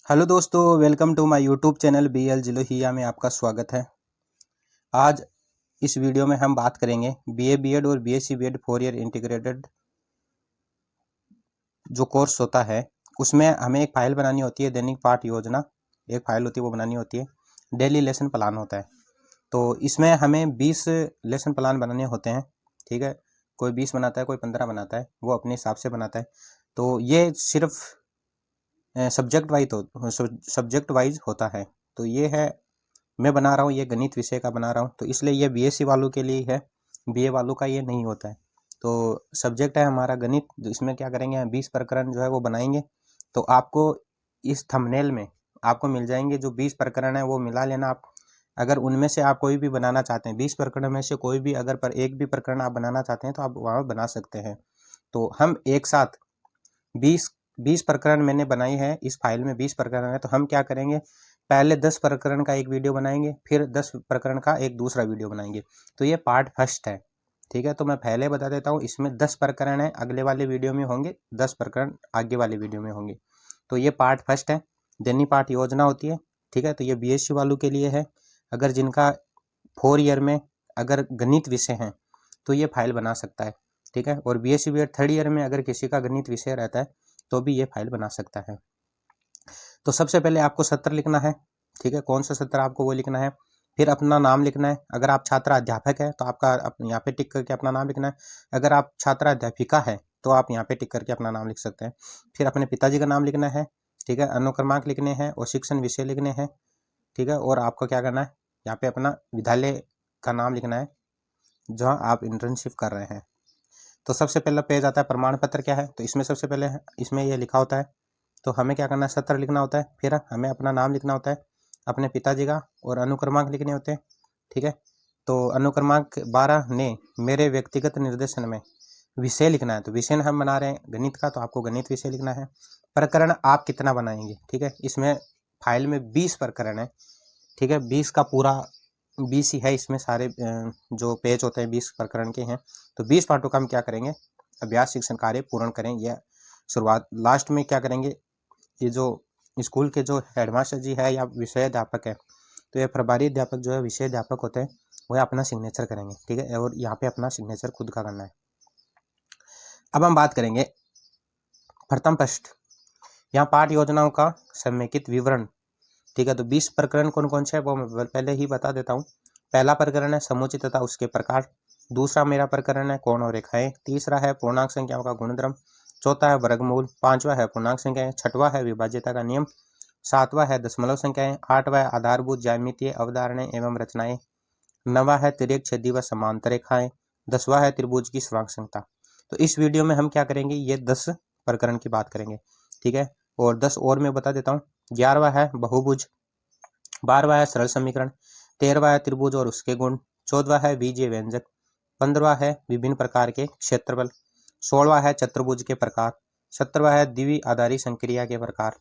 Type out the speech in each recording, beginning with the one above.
Hello दोस्तों, welcome to my YouTube channel BL जिलोहिया में आपका स्वागत है। आज इस वीडियो में हम बात करेंगे BA BEd और BSc BEd 4 ईयर इंटीग्रेटेड जो कोर्स होता है उसमें हमें एक फ़ाइल बनानी होती है। दैनिक पाठ योजना एक फ़ाइल होती है, वो बनानी होती है। डेली लेसन प्लान होता है। तो इसमें हमें 20 लेसन प्लान बनाने होते हैं। ठीक है, कोई 20 बनाता है, कोई 15 बनाता है, वो अपने हिसाब से बनाता है। तो ये सिर्फ सब्जेक्ट वाइज होता है। तो ये है, मैं बना रहा हूँ, ये गणित विषय का बना रहा हूँ, तो इसलिए ये BSc वालों के लिए है, BA वालों का ये नहीं होता है। तो सब्जेक्ट है हमारा गणित, इसमें क्या करेंगे हम 20 प्रकरण जो है वो बनाएंगे। तो आपको इस थंबनेल में आपको मिल जाएंगे जो 20 प्रकरण है, वो मिला लेना आप। अगर उनमें से आप कोई भी बनाना चाहते हैं, 20 प्रकरण में से कोई भी अगर एक भी प्रकरण आप बनाना चाहते हैं तो आप वहाँ बना सकते हैं। तो हम एक साथ 20 प्रकरण मैंने बनाई है। इस फाइल में 20 प्रकरण है। तो हम क्या करेंगे, पहले 10 प्रकरण का एक वीडियो बनाएंगे, फिर 10 प्रकरण का एक दूसरा वीडियो बनाएंगे। तो ये पार्ट फर्स्ट है। ठीक है, तो मैं पहले बता देता हूँ, इसमें 10 प्रकरण है, अगले वाले वीडियो में होंगे 10 प्रकरण, आगे वाले वीडियो में होंगे। तो ये पार्ट फर्स्ट है, दैनिक पाठ योजना होती है। ठीक है, तो ये BSc वालों के लिए है। अगर जिनका 4 ईयर में अगर गणित विषय है तो ये फाइल बना सकता है। ठीक है, और BSc BEd 3rd ईयर में अगर किसी का गणित विषय रहता है तो भी ये फाइल बना सकता है। तो सबसे पहले आपको सत्र लिखना है। ठीक है, कौन सा सत्र आपको वो लिखना है। फिर अपना नाम लिखना है। अगर आप छात्र अध्यापक है तो आपका यहाँ पे टिक करके अपना नाम लिखना है। अगर आप छात्र अध्यापिका है तो आप यहाँ पे टिक करके अपना नाम लिख सकते हैं। फिर अपने पिताजी का नाम लिखना है। ठीक है, अनुक्रमांक लिखने हैं और शिक्षण विषय लिखने हैं। ठीक है, और आपको क्या करना है, यहाँ पे अपना विद्यालय का नाम लिखना है जहाँ आप इंटर्नशिप कर रहे हैं। तो सबसे पहला पेज आता है प्रमाण पत्र क्या है। तो इसमें सबसे पहले इसमें ये लिखा होता है। तो हमें क्या करना है, सत्र लिखना होता है। फिर हमें अपना नाम लिखना होता है, अपने पिताजी का, और अनुक्रमांक लिखने होते हैं। ठीक है, तो अनुक्रमांक 12 ने मेरे व्यक्तिगत निर्देशन में विषय लिखना है। तो विषय हम बना रहे हैं गणित का, तो आपको गणित विषय लिखना है। प्रकरण आप कितना बनाएंगे। ठीक है, इसमें फाइल में 20 प्रकरण है। ठीक है, 20 का पूरा 20 ही है। इसमें सारे जो पेज होते हैं 20 प्रकरण के हैं। तो 20 पार्टों का हम क्या करेंगे, अभ्यास शिक्षण कार्य पूर्ण करें। यह शुरुआत, लास्ट में क्या करेंगे, ये जो स्कूल के जो हेडमास्टर जी है या विषय अध्यापक है, तो ये प्रभारी अध्यापक जो है विषय अध्यापक होते हैं, वह अपना सिग्नेचर करेंगे। ठीक है, और यहाँ पे अपना सिग्नेचर खुद का करना है। अब हम बात करेंगे प्रथम पृष्ठ, यहाँ पाठ योजनाओं का समेकित विवरण। ठीक है, तो 20 प्रकरण कौन कौन से है वो मैं पहले ही बता देता हूँ। पहला प्रकरण है समुचित तथा उसके प्रकार। दूसरा मेरा प्रकरण है कोण और रेखाएं। तीसरा है पूर्णांक संख्याओं का गुणधर्म। चौथा है वर्गमूल। पांचवा है पूर्णांक संख्याएं। छठवा है विभाज्यता का नियम। सातवां है दशमलव संख्याएं। आठवां है आधारभूत ज्यामितीय अवधारणाएं एवं रचनाएं। नवा है तिर्यक छेदी व समांतर रेखाएं। 10वां है त्रिभुज की सर्वांग। तो इस वीडियो में हम क्या करेंगे, ये 10 प्रकरण की बात करेंगे। ठीक है, और 10 और मैं बता देता हूँ। 11वां है बहुभुज। 12वां है सरल समीकरण। 13वां है त्रिभुज और उसके गुण। 14वां है बीजीय व्यंजक। 15वां है विभिन्न प्रकार के क्षेत्रफल। 16वां है चतुर्भुज के प्रकार। 17वां है द्विवी आधारी संक्रिया के प्रकार।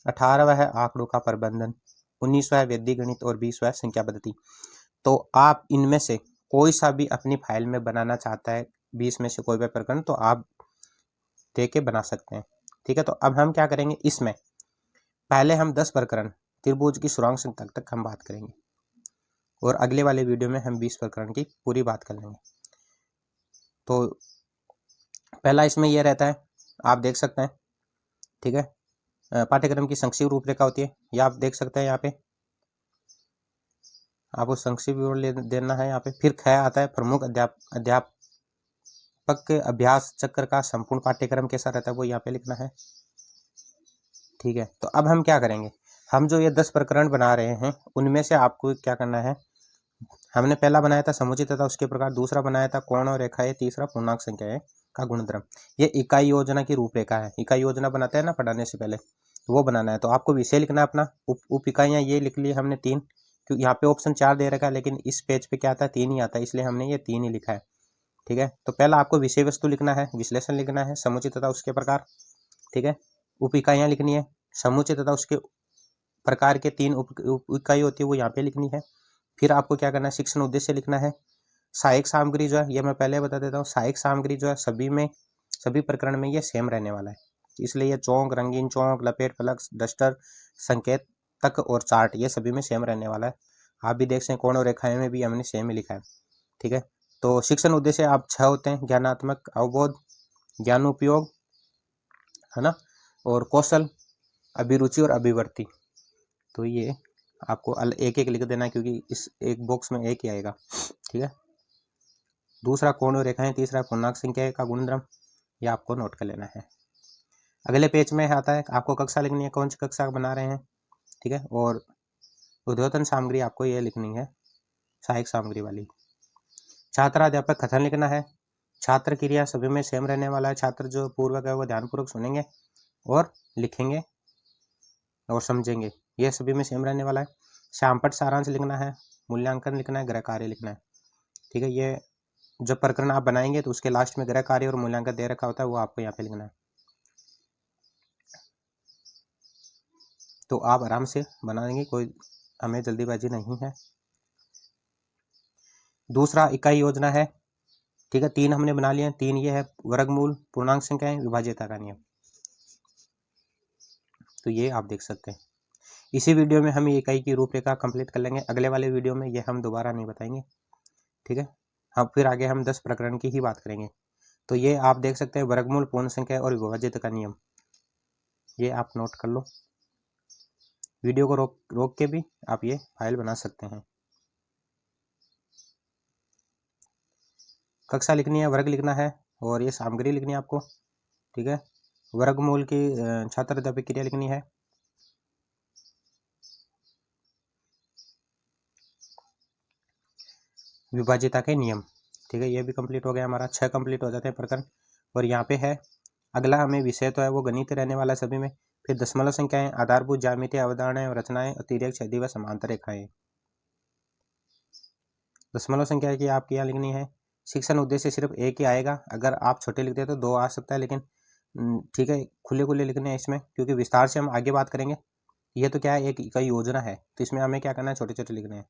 18वां है आंकड़ों का प्रबंधन। 19वां है वैदिक गणित और 20वां है संख्या पद्धति। तो आप इनमें से कोई सा भी अपनी फाइल में बनाना चाहता है, 20 में से कोई भी प्रकरण, तो आप दे के बना सकते हैं। ठीक है, तो अब हम क्या करेंगे, इसमें पहले हम 10 प्रकरण त्रिभुज की सुरंग तक हम बात करेंगे, और अगले वाले वीडियो में हम 20 प्रकरण की पूरी बात कर लेंगे। तो पहला इसमें यह रहता है, आप देख सकते हैं। ठीक है, पाठ्यक्रम की संक्षिप्त रूपरेखा होती है, यह आप देख सकते हैं। यहाँ पे आपको संक्षिप्त विवरण देना है। यहाँ पे फिर ख आता है प्रमुख अध्यापक के अभ्यास चक्र का संपूर्ण पाठ्यक्रम कैसा रहता है वो यहाँ पे लिखना है। ठीक है, तो अब हम क्या करेंगे, हम जो ये 10 प्रकरण बना रहे हैं उनमें से आपको क्या करना है, हमने पहला बनाया था समुचित तथा उसके प्रकार। दूसरा बनाया था कोण और रेखाएं। तीसरा पूर्णांक संख्याएं का गुणधर्म। ये इकाई योजना की रूपरेखा है। इकाई योजना बनाते हैं ना पढ़ाने से पहले, तो वो बनाना है। तो आपको विषय लिखना है अपना। उप इकाइयाँ ये लिख लिए हमने 3, क्योंकि यहाँ पे ऑप्शन 4 दे रखा है, लेकिन इस पेज पे क्या आता है, 3 ही आता है, इसलिए हमने ये 3 ही लिखा है। ठीक है, तो पहला आपको विषय वस्तु लिखना है, विश्लेषण लिखना है, समुचित तथा उसके प्रकार। ठीक है, उप इकाइयाँ लिखनी है, समुचित तथा उसके प्रकार के 3 उप इकाई होती है वो यहाँ पे लिखनी है। फिर आपको क्या करना है, शिक्षण उद्देश्य लिखना है। सहायक सामग्री जो है, ये मैं पहले बता देता हूँ, सहायक सामग्री जो है सभी प्रकरण में ये सेम रहने वाला है। इसलिए ये चौक, रंगीन चौक, लपेट, फलक, डस्टर, संकेतक और चार्ट ये सभी में सेम रहने वाला है। आप भी देख सकते हैं कोण और रेखाएं में भी हमने सेम ही लिखा है। ठीक है, तो शिक्षण उद्देश्य आप 6 होते हैं: ज्ञानात्मक, अवबोध, ज्ञान उपयोग, है ना, और कौशल, अभिरुचि और अभिवृत्ति। तो ये आपको एक एक लिख देना है, क्योंकि इस एक बॉक्स में एक ही आएगा। ठीक है, दूसरा कोण और रेखाएं, तीसरा पूर्णांक संख्या का गुणधर्म, ये आपको नोट कर लेना है। अगले पेज में आता है आपको कक्षा लिखनी है, कौन सी कक्षा बना रहे हैं। ठीक है, और उद्योतन सामग्री आपको ये लिखनी है, सहायक सामग्री वाली। छात्राध्यापक कथन लिखना है। छात्र क्रिया सभी में सेम रहने वाला है। छात्र जो पूर्वक है वो ध्यानपूर्वक सुनेंगे और लिखेंगे और समझेंगे, ये सभी में सेम रहने वाला है। शामपट सारांश लिखना है, मूल्यांकन लिखना है, गृह कार्य लिखना है। ठीक है, ये जब प्रकरण आप बनाएंगे तो उसके लास्ट में गृह कार्य और मूल्यांकन दे रखा होता है, वो आपको यहाँ पे लिखना है। तो आप आराम से बना देंगे, कोई हमें जल्दीबाजी नहीं है। दूसरा इकाई योजना है। ठीक है, 3 हमने बना लिए हैं। 3 ये है: वर्गमूल, पूर्णांक संख्याएं, विभाज्यता का नियम। तो ये आप देख सकते हैं। इसी वीडियो में हम इकाई की रूपरेखा कंप्लीट कर लेंगे। अगले वाले वीडियो में ये हम दोबारा नहीं बताएंगे। ठीक है, अब फिर आगे हम 10 प्रकरण की ही बात करेंगे। तो ये आप देख सकते हैं, वर्गमूल, पूर्ण संख्या और विभाज्यता का नियम, ये आप नोट कर लो। वीडियो को रोक के भी आप ये फाइल बना सकते हैं। कक्षा लिखनी है, वर्ग लिखना है और ये सामग्री लिखनी है आपको। ठीक है, वर्गमूल की छात्र अध्यापक क्रिया लिखनी है। विभाज्यता के नियम। ठीक है, ये भी कंप्लीट हो गया हमारा। 6 कंप्लीट हो जाते हैं प्रकरण। और यहाँ पे है अगला, हमें विषय तो है वो गणित रहने वाला सभी में। फिर दशमलव संख्याएं, आधारभूत ज्यामिति, अवधारणाएं और रचनाएं, अतिरेक, छेदी व समांतर रेखाएं। दशमलव संख्या की आपकी यहाँ लिखनी है। शिक्षण उद्देश्य सिर्फ एक ही आएगा, अगर आप छोटे लिखते हैं तो 2 आ सकता है, लेकिन ठीक है, खुले खुले लिखने हैं इसमें, क्योंकि विस्तार से हम आगे बात करेंगे। ये तो क्या है, एक इकाई योजना है, तो इसमें हमें क्या करना है, छोटे छोटे लिखने हैं।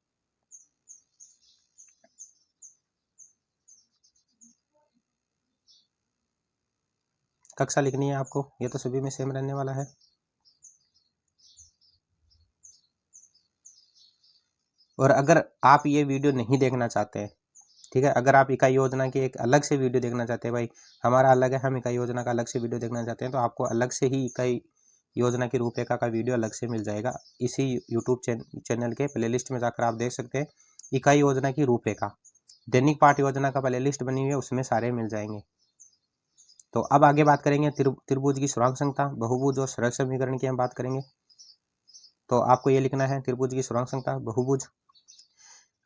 कक्षा लिखनी है आपको, ये तो सभी में सेम रहने वाला है। और अगर आप ये वीडियो नहीं देखना चाहते हैं, ठीक है, अगर आप इकाई योजना की एक अलग से वीडियो देखना चाहते हैं, भाई हमारा अलग है, हम इकाई योजना का अलग से वीडियो देखना चाहते हैं, तो आपको अलग से ही इकाई योजना की रूपरेखा का वीडियो अलग से मिल जाएगा। इसी यूट्यूब चैनल के प्लेलिस्ट में जाकर आप देख सकते हैं, इकाई योजना की रूपरेखा, दैनिक पाठ योजना का प्लेलिस्ट बनी हुई है, उसमें सारे मिल जाएंगे। तो अब आगे बात करेंगे त्रिभुज की सुरांक संख्या, बहुभुज और सरल समीकरण की हम बात करेंगे। तो आपको ये लिखना है, त्रिभुज की सुरांक संख्या, बहुभुज।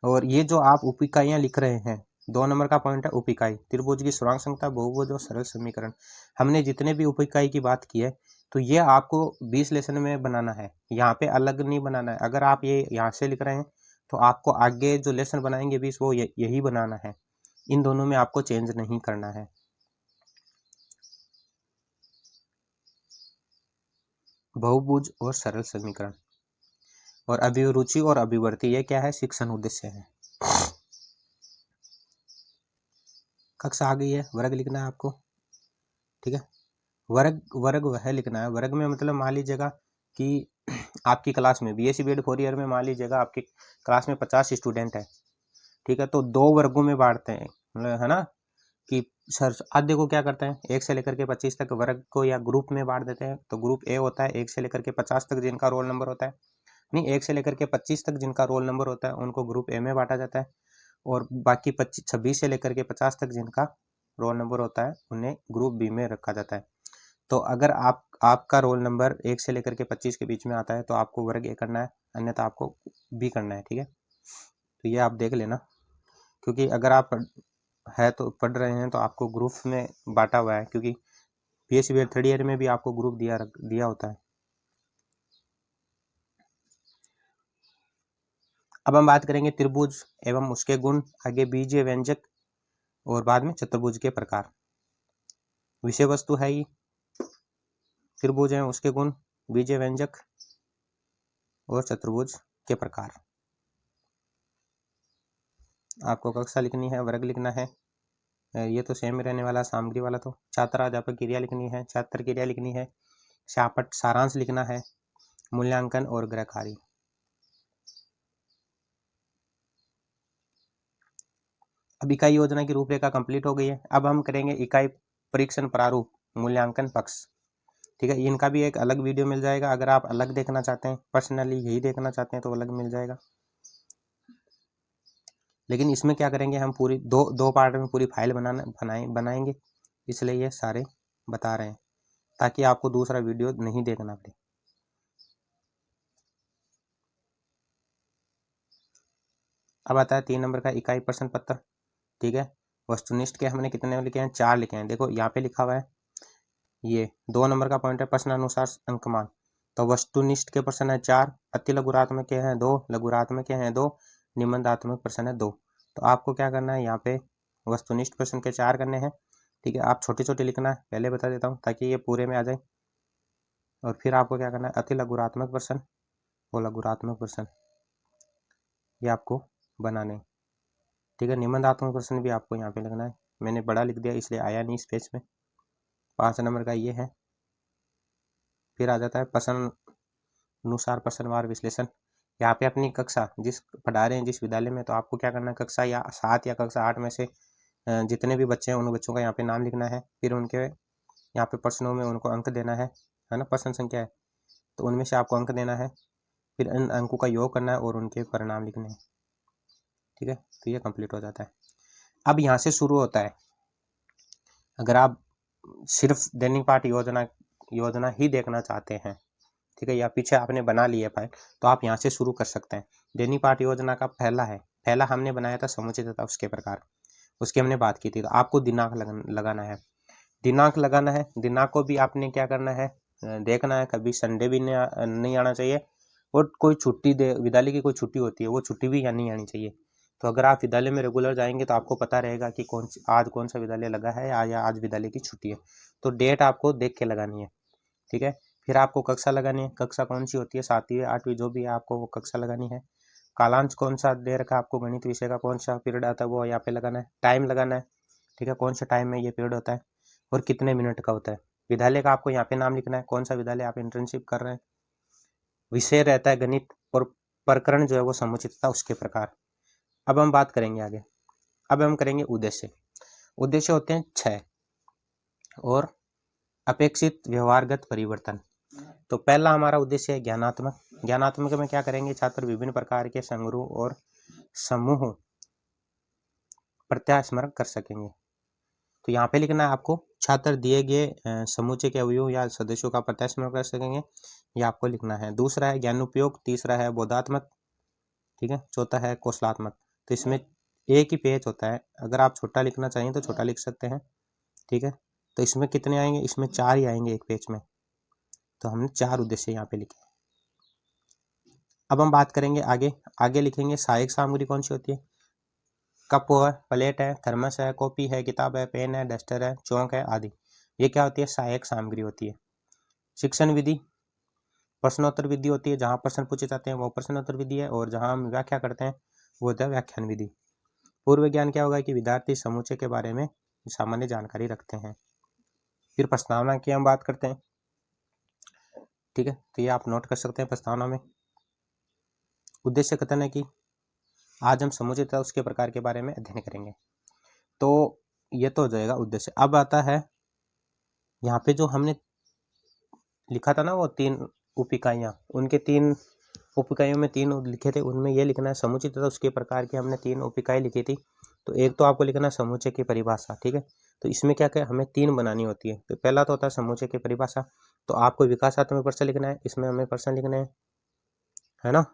और ये जो आप उप इकाइयाँ लिख रहे हैं, 2 नंबर का पॉइंट है उप इकाई, त्रिभुज की सुरांक संख्या, बहुभुज और सरल समीकरण। हमने जितने भी उप इकाई की बात की है, तो ये आपको 20 लेसन में बनाना है, यहाँ पे अलग नहीं बनाना है। अगर आप ये यहाँ से लिख रहे हैं तो आपको आगे जो लेसन बनाएंगे 20, वो यही बनाना है। इन दोनों में आपको चेंज नहीं करना है। बहुभुज और सरल समीकरण। और अभिरुचि और अभिवृत्ति, ये क्या है, शिक्षण उद्देश्य है। कक्षा आ गई है, वर्ग लिखना है आपको। ठीक है, वर्ग वर्ग वह लिखना है। वर्ग में मतलब मान लीजिएगा कि आपकी क्लास में बीएससी बीएड 4 ईयर में मान लीजिएगा आपकी क्लास में 50 स्टूडेंट है। ठीक है, तो 2 वर्गों में बांटते हैं, मतलब है ना, कि सर आधे को क्या करते हैं, 1 से लेकर के 25 तक वर्ग को या ग्रुप में बांट देते हैं। तो ग्रुप ए होता है 1 से लेकर के 50 तक जिनका रोल नंबर होता है, नहीं 1 से लेकर के 25 तक जिनका रोल नंबर होता है उनको ग्रुप ए में बांटा जाता है। और बाकी 26 से लेकर के 50 तक जिनका रोल नंबर होता है उन्हें ग्रुप बी में रखा जाता है। तो अगर आपका रोल नंबर 1 से लेकर के 25 के बीच में आता है तो आपको वर्ग ए करना है, अन्यथा आपको बी करना है। ठीक है, तो ये आप देख लेना, क्योंकि अगर आप पढ़ रहे हैं तो आपको ग्रुप में बांटा हुआ है, क्योंकि बीएससी बीएड 3rd ईयर में भी आपको ग्रुप दिया होता है। अब हम बात करेंगे त्रिभुज एवं उसके गुण, आगे बीजीय व्यंजक और बाद में चतुर्भुज के प्रकार। विषय वस्तु है ये त्रिभुज है, उसके गुण, बीजीय व्यंजक और चतुर्भुज के प्रकार। आपको कक्षा लिखनी है, वर्ग लिखना है। ये तो सेम रहने वाला सामग्री वाला। तो छात्र अध्यापक क्रिया लिखनी है, छात्र क्रिया लिखनी है, शापट सारांश लिखना है, मूल्यांकन और गृह कार्य। अब इकाई योजना की रूपरेखा कंप्लीट हो गई है। अब हम करेंगे इकाई परीक्षण प्रारूप, मूल्यांकन पक्ष। ठीक है, इनका भी एक अलग वीडियो मिल जाएगा। अगर आप अलग देखना चाहते हैं, पर्सनली यही देखना चाहते हैं, तो अलग मिल जाएगा। लेकिन इसमें क्या करेंगे, हम पूरी दो पार्ट में पूरी फाइल बनाएंगे, इसलिए ये सारे बता रहे हैं ताकि आपको दूसरा वीडियो नहीं देखना पड़े। अब आता है 3 नंबर का इकाई प्रश्न पत्र। ठीक है, वस्तुनिष्ठ के हमने कितने लिखे हैं, 4 लिखे हैं। देखो यहाँ पे लिखा हुआ है, ये 2 नंबर का पॉइंट है, प्रश्नानुसार अंकमान। तो वस्तुनिष्ठ के प्रश्न है 4, अति लघुरात्मक के हैं 2, लघुरात्मक के हैं 2, निबंधात्मक प्रश्न है 2। तो आपको क्या करना है, यहाँ पे वस्तुनिष्ठ प्रश्न के 4 करने हैं। ठीक है, आप छोटे छोटे लिखना है, पहले बता देता हूँ ताकि ये पूरे में आ जाए। और फिर आपको क्या करना है, अति लघुरात्मक प्रश्न और लघुरात्मक प्रश्न ये आपको बनाने हैं। ठीक है, निबंधात्मक प्रश्न भी आपको यहाँ पे लिखना है। मैंने बड़ा लिख दिया इसलिए आया नहीं इस पेज में। 5 नंबर का ये है। फिर आ जाता है प्रश्न अनुसार प्रश्नवार विश्लेषण। यहाँ पे अपनी कक्षा जिस पढ़ा रहे हैं जिस विद्यालय में, तो आपको क्या करना है, कक्षा या 7 या कक्षा 8 में से जितने भी बच्चे हैं उन बच्चों का यहाँ पे नाम लिखना है। फिर उनके यहाँ पे प्रश्नों में उनको अंक देना है ना, प्रश्न संख्या है तो उनमें से आपको अंक देना है। फिर इन अंकों का योग करना है और उनके परिणाम लिखने हैं। ठीक है, तो ये कंप्लीट हो जाता है। अब यहाँ से शुरू होता है, अगर आप सिर्फ दैनिक पाठ योजना ही देखना चाहते हैं, ठीक है, या पीछे आपने बना ली है फाइल, तो आप यहाँ से शुरू कर सकते हैं। दैनिक पाठ योजना का पहला हमने बनाया था समुचित तथा उसके प्रकार, उसकी हमने बात की थी। तो आपको दिनांक लगाना है, दिनांक को भी आपने क्या करना है, देखना है। कभी संडे भी नहीं आना चाहिए, और कोई छुट्टी विद्यालय की कोई छुट्टी होती है वो छुट्टी भी नहीं आनी चाहिए। तो अगर आप विद्यालय में रेगुलर जाएंगे तो आपको पता रहेगा कि आज कौन सा विद्यालय लगा है या आज विद्यालय की छुट्टी है। तो डेट आपको देख के लगानी है। ठीक है, फिर आपको कक्षा लगानी है। कक्षा कौन सी होती है, 7वीं 8वीं जो भी है, आपको वो कक्षा लगानी है। कालांश कौन सा दे रखा है आपको, गणित विषय का कौन सा पीरियड आता है वो यहाँ पे लगाना है। टाइम लगाना है, ठीक है, कौन सा टाइम में ये पीरियड होता है और कितने मिनट का होता है। विद्यालय का आपको यहाँ पे नाम लिखना है, कौन सा विद्यालय आप इंटर्नशिप कर रहे हैं। विषय रहता है गणित, और प्रकरण जो है वो समुचितता उसके प्रकार। अब हम बात करेंगे आगे। अब हम करेंगे उद्देश्य। उद्देश्य होते हैं 6, और अपेक्षित व्यवहारगत परिवर्तन। तो पहला हमारा उद्देश्य है ज्ञानात्मक। ज्ञानात्मक में क्या करेंगे, छात्र विभिन्न प्रकार के संग्रह और समूह प्रत्यास्मरण कर सकेंगे। तो यहाँ पे लिखना है आपको, छात्र दिए गए समूचे के अवयवों या सदस्यों का प्रत्यास्मरण कर सकेंगे, ये आपको लिखना है। दूसरा है ज्ञान उपयोग, तीसरा है बोधात्मक, ठीक है, चौथा है कौशलात्मक। तो इसमें एक ही पेज होता है, अगर आप छोटा लिखना चाहिए तो छोटा लिख सकते हैं। ठीक है, तो इसमें कितने आएंगे, इसमें 4 ही आएंगे एक पेज में। तो हमने 4 उद्देश्य यहाँ पे लिखे। अब हम बात करेंगे आगे लिखेंगे सहायक सामग्री कौन सी होती है। कप है, प्लेट है, थर्मस है, कॉपी है, किताब है, पेन है, डस्टर है, चौक है आदि। ये क्या होती है, सहायक सामग्री होती है। शिक्षण विधि प्रश्नोत्तर विधि होती है, जहाँ प्रश्न पूछे जाते हैं वो प्रश्नोत्तर विधि है, और जहाँ हम व्याख्या करते हैं वो होता है व्याख्यान विधि। पूर्व ज्ञान क्या होगा कि विद्यार्थी समूचे के बारे में सामान्य जानकारी रखते हैं। फिर प्रस्तावना की हम बात करते हैं। ठीक है, तो ये आप नोट कर सकते हैं। प्रस्तावना में उद्देश्य कथन है कि आज हम समुचितता उसके प्रकार के बारे में अध्ययन करेंगे। तो ये तो हो जाएगा उद्देश्य। अब आता है यहाँ पे जो हमने लिखा था ना वो 3 उप इकाइयाँ, उनके 3 उप इकाइयों में 3 लिखे थे, उनमें ये लिखना है समुचितता उसके प्रकार की हमने 3 उप इकाई लिखी थी। तो एक तो आपको लिखना है समुच्चय की परिभाषा। ठीक है, तो इसमें क्या क्या हमें 3 बनानी होती है। तो पहला तो होता है समुच्चय की परिभाषा। तो आपको विकासात्मक प्रश्न लिखना है, इसमें हमें प्रश्न लिखने हैं, है ना।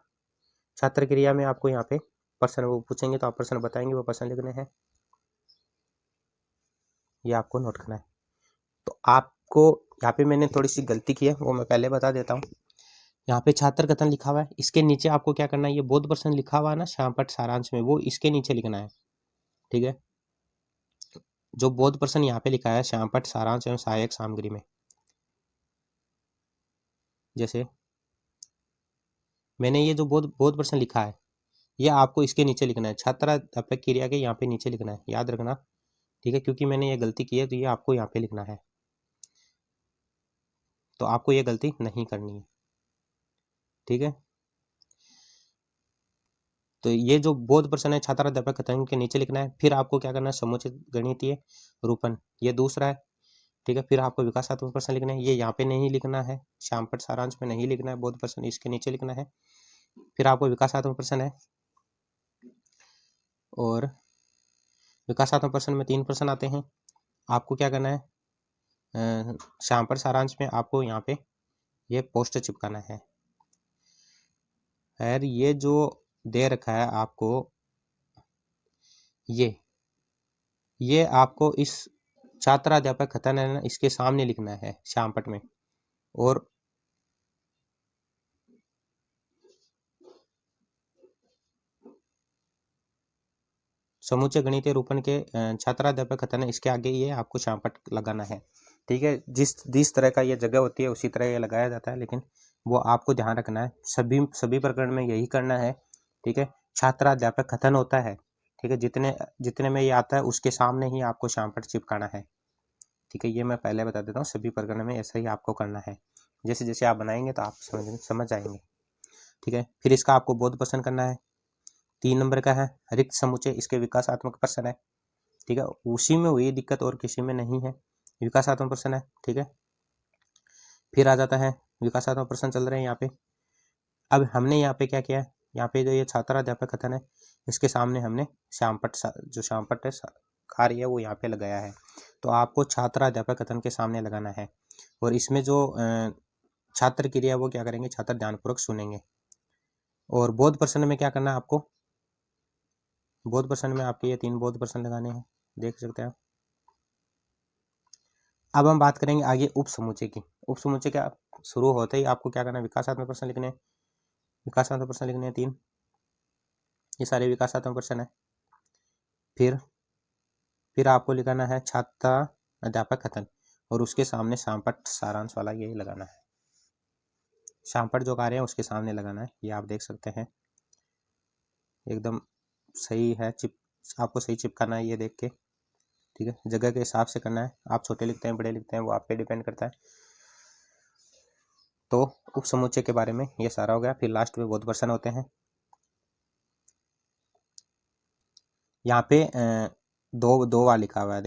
छात्र क्रिया में आपको यहाँ पे प्रश्न वो पूछेंगे तो आप प्रश्न बताएंगे, वो प्रश्न लिखने हैं, ये आपको नोट करना है। तो आपको यहाँ पे मैंने थोड़ी सी गलती की है, वो मैं पहले बता देता हूँ। यहाँ पे छात्र कथन लिखा हुआ है, इसके नीचे आपको क्या करना है, ये बोध प्रश्न लिखा हुआ है ना श्यामपट्ट सारांश में, वो इसके नीचे लिखना है। ठीक है, जो बोध प्रश्न यहाँ पे लिखा है श्यामपट्ट सारांश एवं सहायक सामग्री में, जैसे मैंने ये जो बोध प्रश्न लिखा है ये आपको इसके नीचे लिखना है। छात्र अध्यापक क्रिया के यहाँ पे नीचे लिखना है, याद रखना। ठीक है, क्योंकि मैंने ये गलती की है तो ये आपको यहाँ पे लिखना है, तो आपको ये गलती नहीं करनी है। ठीक है, तो ये जो बोध प्रश्न है छात्राध्यापक कथन के नीचे लिखना है। फिर आपको क्या करना है, समुचित गणितीय रूपन, ये दूसरा है। ठीक है, फिर आपको विकासात्मक प्रश्न लिखना है, ये यहाँ पे नहीं लिखना है, श्यामपट्ट सारांश में नहीं लिखना है, बोध प्रश्न इसके नीचे लिखना है। फिर आपको विकासात्मक प्रश्न है, और विकासात्मक प्रश्न में 3 प्रश्न आते हैं। आपको क्या करना है, श्यामपट्ट सारांश में आपको यहाँ पे ये पोस्टर चिपकाना है। और ये जो दे रखा है आपको, ये आपको इस छात्राध्यापक कथन है ना, इसके सामने लिखना है श्यामपट्ट में। और समूचे गणितीय रूपन के छात्राध्यापक कथन है, इसके आगे ये आपको श्यामपट्ट लगाना है। ठीक है, जिस तरह का ये जगह होती है उसी तरह ये लगाया जाता है, लेकिन वो आपको ध्यान रखना है, सभी प्रकरण में यही करना है। ठीक है, छात्राध्यापक कथन होता है, ठीक है, जितने जितने में ये आता है उसके सामने ही आपको श्यामपट्ट चिपकाना है। ठीक है, ये मैं पहले बता देता हूँ, सभी प्रकरण में ऐसा ही आपको करना है। जैसे जैसे आप बनाएंगे तो आप समझ जाएंगे। ठीक है, फिर इसका आपको बोध प्रश्न करना है, 3 नंबर का है। रिक्त समुच्चय, इसके विकासात्मक प्रश्न है। ठीक है, उसी में हुई दिक्कत और किसी में नहीं है, विकासात्मक प्रश्न है। ठीक है, फिर आ जाता है, विकासात्मक प्रश्न चल रहे हैं यहाँ पे। अब हमने यहाँ पे क्या किया है, यहाँ पे जो ये छात्राध्यापक कथन है इसके सामने हमने श्यामपट्ट जो श्यामपट्ट कार्य है वो यहाँ पे लगाया है। तो आपको छात्राध्यापक कथन के सामने लगाना है, और इसमें जो छात्र क्रिया वो क्या करेंगे, छात्र ध्यानपूर्वक सुनेंगे। और बोध प्रश्न में क्या करना है आपको, बोध प्रश्न में आपके ये 3 बोध प्रश्न लगाने हैं, देख सकते हैं आप। अब हम बात करेंगे आगे उप समुच्चय की। उप समुच्चय क्या शुरू होते ही आपको क्या करना है, विकासात्मक प्रश्न लिखने हैं, विकासात्मक प्रश्न लिखने हैं 3, ये सारे विकासात्मक प्रश्न है। फिर आपको लिखाना है छात्र अध्यापक कथन, और उसके सामने श्यामपट्ट सारांश वाला ये लगाना है, श्यामपट्ट जो कार्य है उसके सामने लगाना है। ये आप देख सकते हैं एकदम सही है, आपको सही चिपकाना है ये देख के। ठीक है, जगह के हिसाब से करना है, आप छोटे लिखते हैं बड़े लिखते हैं वो आप पे डिपेंड करता है। तो उप समुच्चय के बारे में ये सारा हो गया। फिर लास्ट में बोध प्रश्न होते हैं। यहाँ पे दो बार लिखा हुआ है,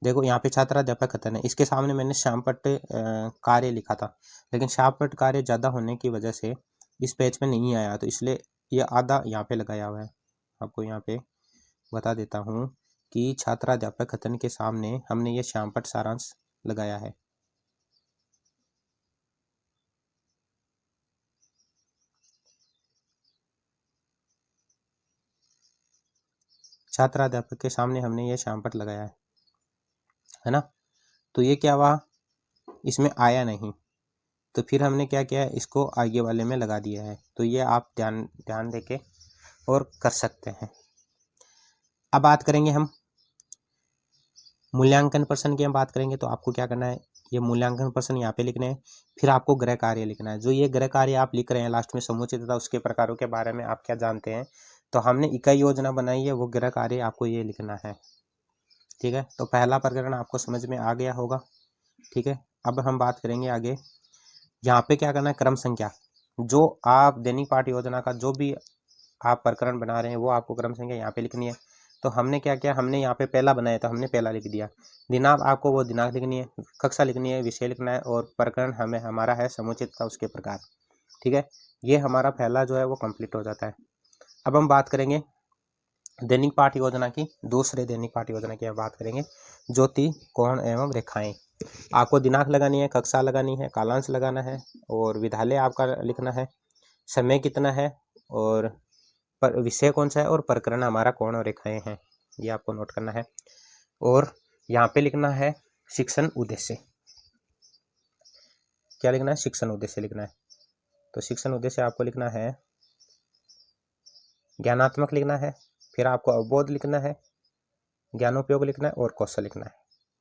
देखो यहाँ पे छात्राध्यापक कथन है, इसके सामने मैंने श्यामपट्ट कार्य लिखा था, लेकिन श्यामपट्ट कार्य ज़्यादा होने की वजह से इस पेज में नहीं आया, तो इसलिए ये आधा यहाँ पे लगाया हुआ है। आपको यहाँ पे बता देता हूँ कि छात्राध्यापक कथन के सामने हमने ये श्यामपट्ट सारांश लगाया है। छात्राध्यापक के सामने हमने ये श्यामपट्ट लगाया है ना। तो ये क्या हुआ, इसमें आया नहीं, तो फिर हमने क्या किया है, इसको आगे वाले में लगा दिया है। तो ये आप ध्यान देके और कर सकते हैं। अब बात करेंगे हम मूल्यांकन प्रश्न की, हम बात करेंगे तो आपको क्या करना है, ये मूल्यांकन प्रश्न यहाँ पे लिखने हैं। फिर आपको गृह कार्य लिखना है। जो ये गृह कार्य आप लिख रहे हैं लास्ट में, समुचित तथा उसके प्रकारों के बारे में आप क्या जानते हैं, तो हमने इकाई योजना बनाई है, वो गृह कार्य आपको ये लिखना है। ठीक है, तो पहला प्रकरण आपको समझ में आ गया होगा। ठीक है, अब हम बात करेंगे आगे। यहाँ पे क्या करना है, क्रम संख्या, जो आप दैनिक पाठ्य योजना का जो भी आप प्रकरण बना रहे हैं वो आपको क्रम संख्या यहाँ पे लिखनी है। तो हमने क्या किया, हमने यहाँ पे पहला बनाया तो हमने पहला लिख दिया। दिनांक आपको वो दिनांक लिखनी है, कक्षा लिखनी है, विषय लिखना है, और प्रकरण हमारा है समुचित का उसके प्रकार। ठीक है, ये हमारा पहला जो है वो कंप्लीट हो जाता है। अब हम बात करेंगे दैनिक पाठ्य योजना की, दूसरे दैनिक पाठ्य योजना की हम बात करेंगे, ज्योति कोण एवं रेखाएं। आपको दिनांक लगानी है, कक्षा लगानी है, कालांश लगाना है, और विद्यालय आपका लिखना है, समय कितना है, और पर विषय कौन सा है, और प्रकरण हमारा कोण और रेखाएं हैं, ये आपको नोट करना है। और यहाँ पे लिखना है शिक्षण उद्देश्य, क्या लिखना है, शिक्षण उद्देश्य लिखना है। तो शिक्षण उद्देश्य आपको लिखना है ज्ञानात्मक लिखना है, फिर आपको अवबोध लिखना है, ज्ञानोपयोग लिखना है, और कौशल लिखना है।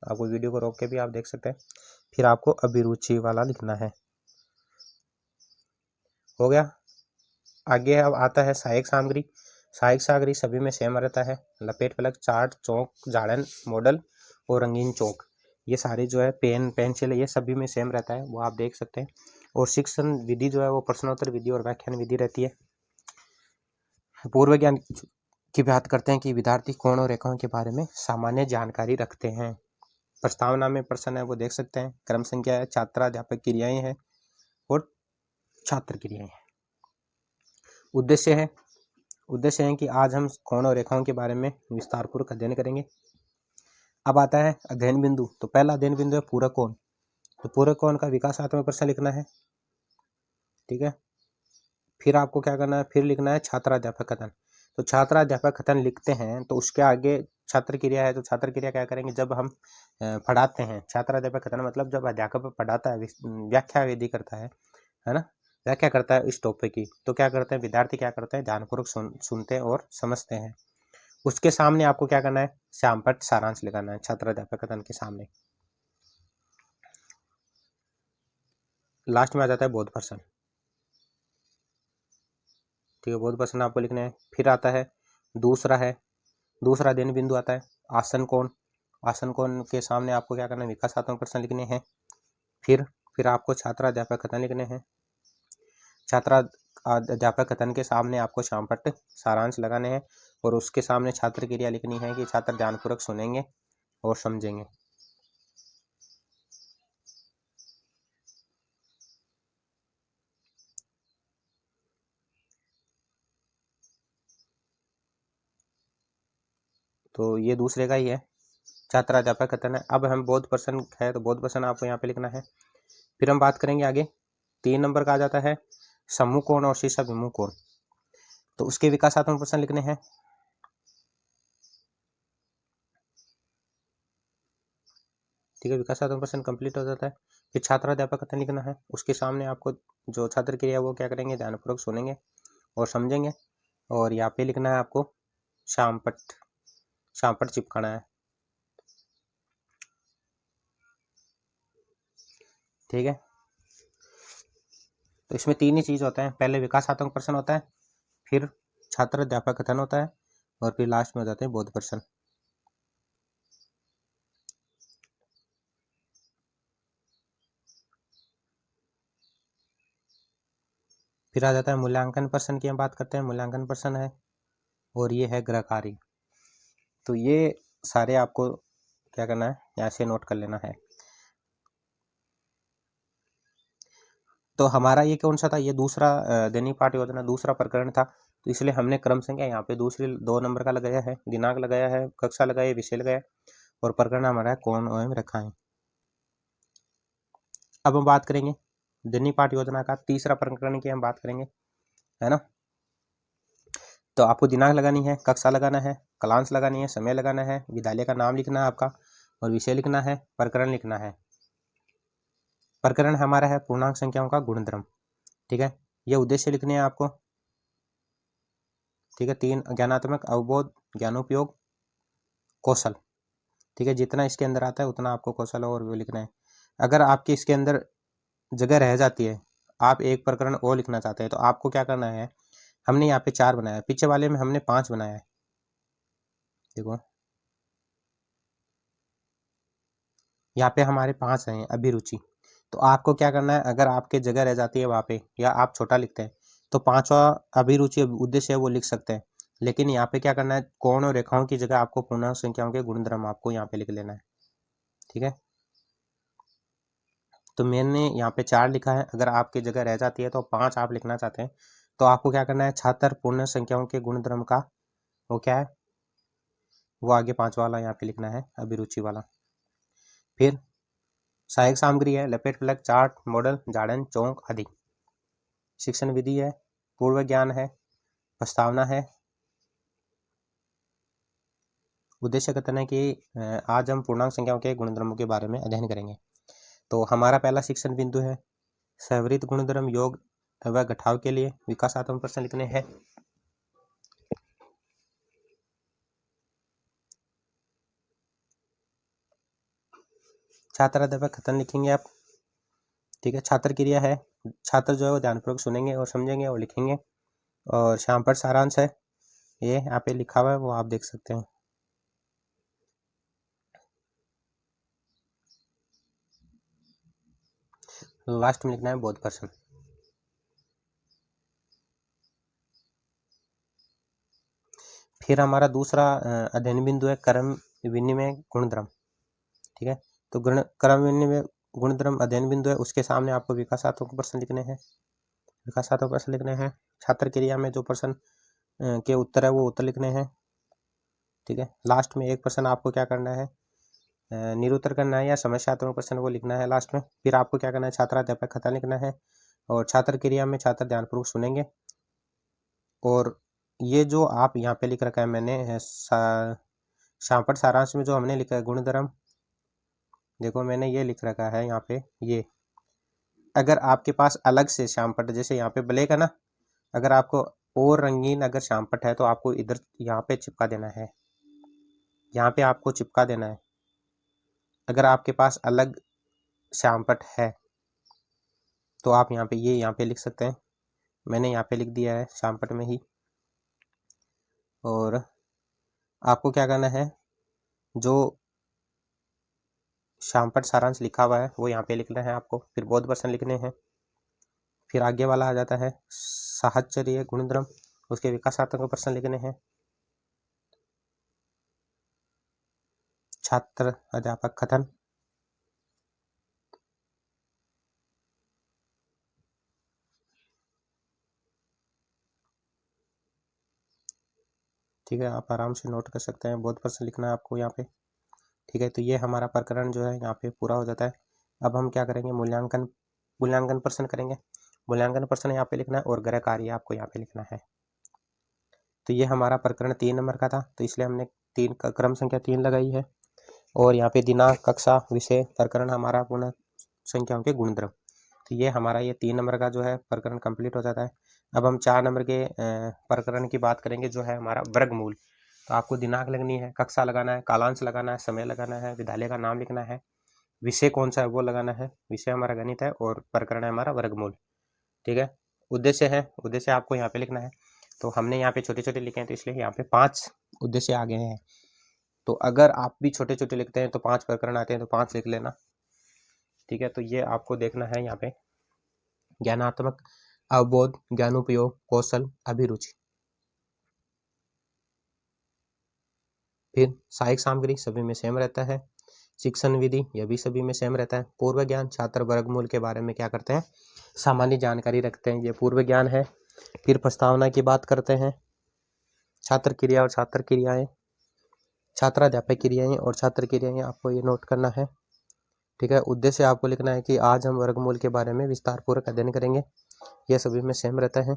आपको वीडियो को रोक के भी आप देख सकते हैं। फिर आपको अभिरुचि वाला लिखना है। हो गया। आगे अब आता है सहायक सामग्री। सहायक सामग्री सभी में सेम रहता है। लपेट फलक, चार्ट, चौक, जाड़न, मॉडल और रंगीन चौक, ये सारे जो है पेन, पेंसिल, ये सभी में सेम रहता है, वो आप देख सकते हैं। और शिक्षण विधि जो है वो प्रश्नोत्तर विधि और व्याख्यान विधि रहती है। पूर्व ज्ञान की बात करते हैं कि विद्यार्थी कोण और रेखाओं के बारे में सामान्य जानकारी रखते हैं। प्रस्तावना में प्रश्न है वो देख सकते हैं। क्रम संख्या है, छात्राध्यापक क्रियाएं हैं और छात्र क्रियाएं हैं। उद्देश्य है कि आज हम कोण और रेखाओं के बारे में विस्तारपूर्वक अध्ययन करेंगे। अब आता है अध्ययन बिंदु। तो पहला अध्ययन बिंदु है पूरक कोण। तो पूरक कोण का विकासात्मक प्रश्न लिखना है, ठीक है। फिर आपको क्या करना है, फिर लिखना है छात्राध्यापक कथन। तो छात्राध्यापक कथन लिखते हैं तो उसके आगे छात्र क्रिया है, तो छात्र क्रिया क्या करेंगे, जब हम पढ़ाते हैं। छात्राध्यापक कथन मतलब जब अध्यापक पढ़ाता है, व्याख्या विधि करता है ना, व्याख्या करता है इस टॉपिक की, तो क्या करते हैं विद्यार्थी, क्या करते हैं ध्यानपूर्वक सुनते हैं और समझते हैं। उसके सामने आपको क्या करना है, श्यामपट्ट सारांश लगाना है छात्राध्यापक कथन के सामने। लास्ट में आ जाता है बोध प्रश्न, ठीक है, बोध प्रश्न आपको लिखना है। फिर आता है दूसरा अध्ययन बिंदु आता है आसन कोण। आसन कोण के सामने आपको क्या करना है, विकासात्मक प्रश्न लिखने हैं। फिर आपको छात्राध्यापक कथन लिखने हैं। छात्राध्यापक कथन के सामने आपको श्यामपट्ट सारांश लगाने हैं और उसके सामने छात्र क्रिया लिखनी है कि छात्र ध्यानपूर्वक सुनेंगे और समझेंगे। तो ये दूसरे का ही है, छात्राध्यापक कथन है। अब हम बोध प्रश्न है तो बोध प्रश्न आपको यहाँ पे लिखना है। फिर हम बात करेंगे आगे 3 नंबर का आ जाता है समूह कोण और शीर्षाभिमुख कोण। तो उसके विकासात्मक प्रश्न लिखने हैं। ठीक है, विकासात्मक प्रश्न कंप्लीट हो जाता है। फिर छात्राध्यापक कथन लिखना है। उसके सामने आपको जो छात्र क्रिया वो क्या करेंगे, ध्यानपूर्वक सुनेंगे और समझेंगे। और यहाँ पे लिखना है आपको श्यामपट्ट चिपकाना है, ठीक है। तो इसमें 3 ही चीज होते हैं, पहले विकासात्मक प्रश्न होता है, फिर छात्र अध्यापक कथन होता है और फिर लास्ट में हो जाते हैं बोध प्रश्न। फिर आ जाता है मूल्यांकन प्रश्न की हम बात करते हैं। मूल्यांकन प्रश्न है और ये है गृह कार्य। तो ये सारे आपको क्या करना है, यहाँ से नोट कर लेना है। तो हमारा ये कौन सा था, ये दूसरा दैनिक पाठ्य योजना दूसरा प्रकरण था। तो इसलिए हमने क्रम संख्या यहाँ पे दूसरे 2 नंबर का लगाया है, दिनांक लगाया है, कक्षा लगाई, विषय लगाया और प्रकरण हमारा है कोण एवं रेखाएं। अब हम बात करेंगे दैनिक पाठ्य योजना का तीसरा प्रकरण की हम बात करेंगे, है ना। तो आपको दिनांक लगानी है, कक्षा लगाना है, क्लास लगानी है, समय लगाना है, विद्यालय का नाम लिखना है आपका और विषय लिखना है, प्रकरण लिखना है। प्रकरण हमारा है पूर्णांक संख्याओं का गुणधर्म, ठीक है। ये उद्देश्य लिखने हैं आपको, ठीक है। 3 ज्ञानात्मक, अवबोध, ज्ञानोपयोग, कौशल, ठीक है। जितना इसके अंदर आता है उतना आपको कौशल और वो लिखना है। अगर आपके इसके अंदर जगह रह जाती है, आप एक प्रकरण और लिखना चाहते हैं, तो आपको क्या करना है, हमने यहाँ पे 4 बनाया, पीछे वाले में हमने 5 बनाया है, देखो यहाँ पे हमारे 5 हैं अभिरुचि। तो आपको क्या करना है, अगर आपके जगह रह जाती है वहाँ पे या आप छोटा लिखते हैं तो 5वां अभिरुचि उद्देश्य है वो लिख सकते हैं। लेकिन यहाँ पे क्या करना है, कोण और रेखाओं की जगह आपको पूर्णांक संख्याओं के गुणधर्म आपको यहाँ पे लिख लेना है, ठीक है। तो मैंने यहाँ पे 4 लिखा है, अगर आपकी जगह रह जाती है तो 5 आप लिखना चाहते हैं तो आपको क्या करना है, छात्र पूर्ण संख्याओं के गुणधर्म का वो क्या है, वो आगे 5 वाला यहाँ पे लिखना है, अभिरुचि वाला। फिर सहायक सामग्री है लपेट फलक, चार्ट, मॉडल, जाड़न, चौक आदि। शिक्षण विधि है, पूर्व ज्ञान है, प्रस्तावना है। उद्देश्य कथन है कि आज हम पूर्णांक संख्याओं के गुणधर्मों के बारे में अध्ययन करेंगे। तो हमारा पहला शिक्षण बिंदु है सवृत गुणधर्म योग व घटाव के लिए विकासात्मक प्रश्न लिखने हैं। छात्राध्यापक कथन लिखेंगे आप, ठीक है। छात्र क्रिया है, छात्र जो है वो ध्यानपूर्वक सुनेंगे और समझेंगे और लिखेंगे। और श्यामपट्ट सारांश है, ये यहाँ पे लिखा हुआ है वो आप देख सकते हैं। लास्ट में लिखना है बोध पर्सन। फिर हमारा दूसरा अध्ययन बिंदु है कर्म विनिमय गुणधर्म। ठीक है, तो कर्म विनिमय गुणधर्म अध्ययन बिंदु है, उसके सामने आपको विकासात्मक प्रश्न लिखने हैं। विकासात्मक प्रश्न लिखने हैं, छात्र क्रिया में जो प्रश्न के उत्तर है वो उत्तर लिखने हैं। ठीक है, लास्ट में एक प्रश्न आपको क्या करना है, निरुत्तर करना है या समस्यात्मक प्रश्न वो लिखना है लास्ट में। फिर आपको क्या करना है, छात्राध्यापक कथन लिखना है, और छात्र क्रिया में छात्र ध्यानपूर्वक सुनेंगे। और ये जो आप यहाँ पे लिख रखा है मैंने शामपट सारांश में जो हमने लिखा है गुणधर्म, देखो मैंने ये लिख रखा है यहाँ पे, ये अगर आपके पास अलग से श्यामपट्ट, जैसे यहाँ पे ब्लैक है ना, अगर आपको और रंगीन अगर श्यामपट्ट है तो आपको इधर यहाँ पे चिपका देना है, यहाँ पे आपको चिपका देना है। अगर आपके पास अलग श्यामपट्ट है तो आप यहाँ पे यहाँ पे लिख सकते हैं, मैंने यहाँ पे लिख दिया है श्यामपट्ट में ही। और आपको क्या करना है, जो श्यामपट्ट सारांश लिखा हुआ है वो यहाँ पे लिखना है आपको, फिर बोध प्रश्न लिखने हैं। फिर आगे वाला आ जाता है साहचर्य गुणधर्म, उसके विकासात्मक प्रश्न लिखने हैं। छात्र अध्यापक कथन, ठीक है, आप आराम से नोट कर सकते हैं, बहुत प्रश्न लिखना है आपको यहाँ पे। ठीक है, तो ये हमारा प्रकरण जो है यहाँ पे पूरा हो जाता है। अब हम क्या करेंगे, मूल्यांकन प्रश्न करेंगे। मूल्यांकन प्रश्न यहाँ पे लिखना है और गृह कार्य आपको यहाँ पे लिखना है। तो ये हमारा प्रकरण 3 नंबर का था, तो इसलिए हमने क्रम संख्या 3 लगाई है। और यहाँ पे दिनांक, कक्षा, विषय, प्रकरण हमारा पुनः संख्याओं के गुणधर्म। तो ये हमारा ये 3 नंबर का जो है प्रकरण कंप्लीट हो जाता है। अब हम 4 नंबर के प्रकरण की बात करेंगे, जो है हमारा वर्गमूल। तो आपको दिनांक लगनी है, कक्षा लगाना है, कालांश लगाना है, समय लगाना है, विद्यालय का नाम लिखना है, विषय कौन सा है वो लगाना है, विषय हमारा गणित है और प्रकरण है हमारा वर्गमूल। ठीक है, उद्देश्य आपको यहाँ पे लिखना है। तो हमने यहाँ पे छोटे छोटे लिखे हैं, तो इसलिए यहाँ पे 5 उद्देश्य आ गए हैं। तो अगर आप भी छोटे छोटे लिखते हैं तो 5 प्रकरण आते हैं तो 5 लिख लेना। ठीक है, तो ये आपको देखना है यहाँ पे, ज्ञानात्मक, अवबोध, ज्ञानोपयोग, कौशल, अभिरुचि। फिर सहायक सामग्री सभी में सेम रहता है। शिक्षण विधि यह भी सभी में सेम रहता है। पूर्व ज्ञान, छात्र वर्गमूल के बारे में क्या करते हैं, सामान्य जानकारी रखते हैं, ये पूर्व ज्ञान है। फिर प्रस्तावना की बात करते हैं, छात्र क्रिया और छात्र क्रियाएं, छात्राध्यापक क्रियाएं और छात्र क्रियाएं, आपको ये नोट करना है। ठीक है, उद्देश्य आपको लिखना है कि आज हम वर्गमूल के बारे में विस्तार पूर्वक अध्ययन करेंगे, यह सभी में सेम रहता है।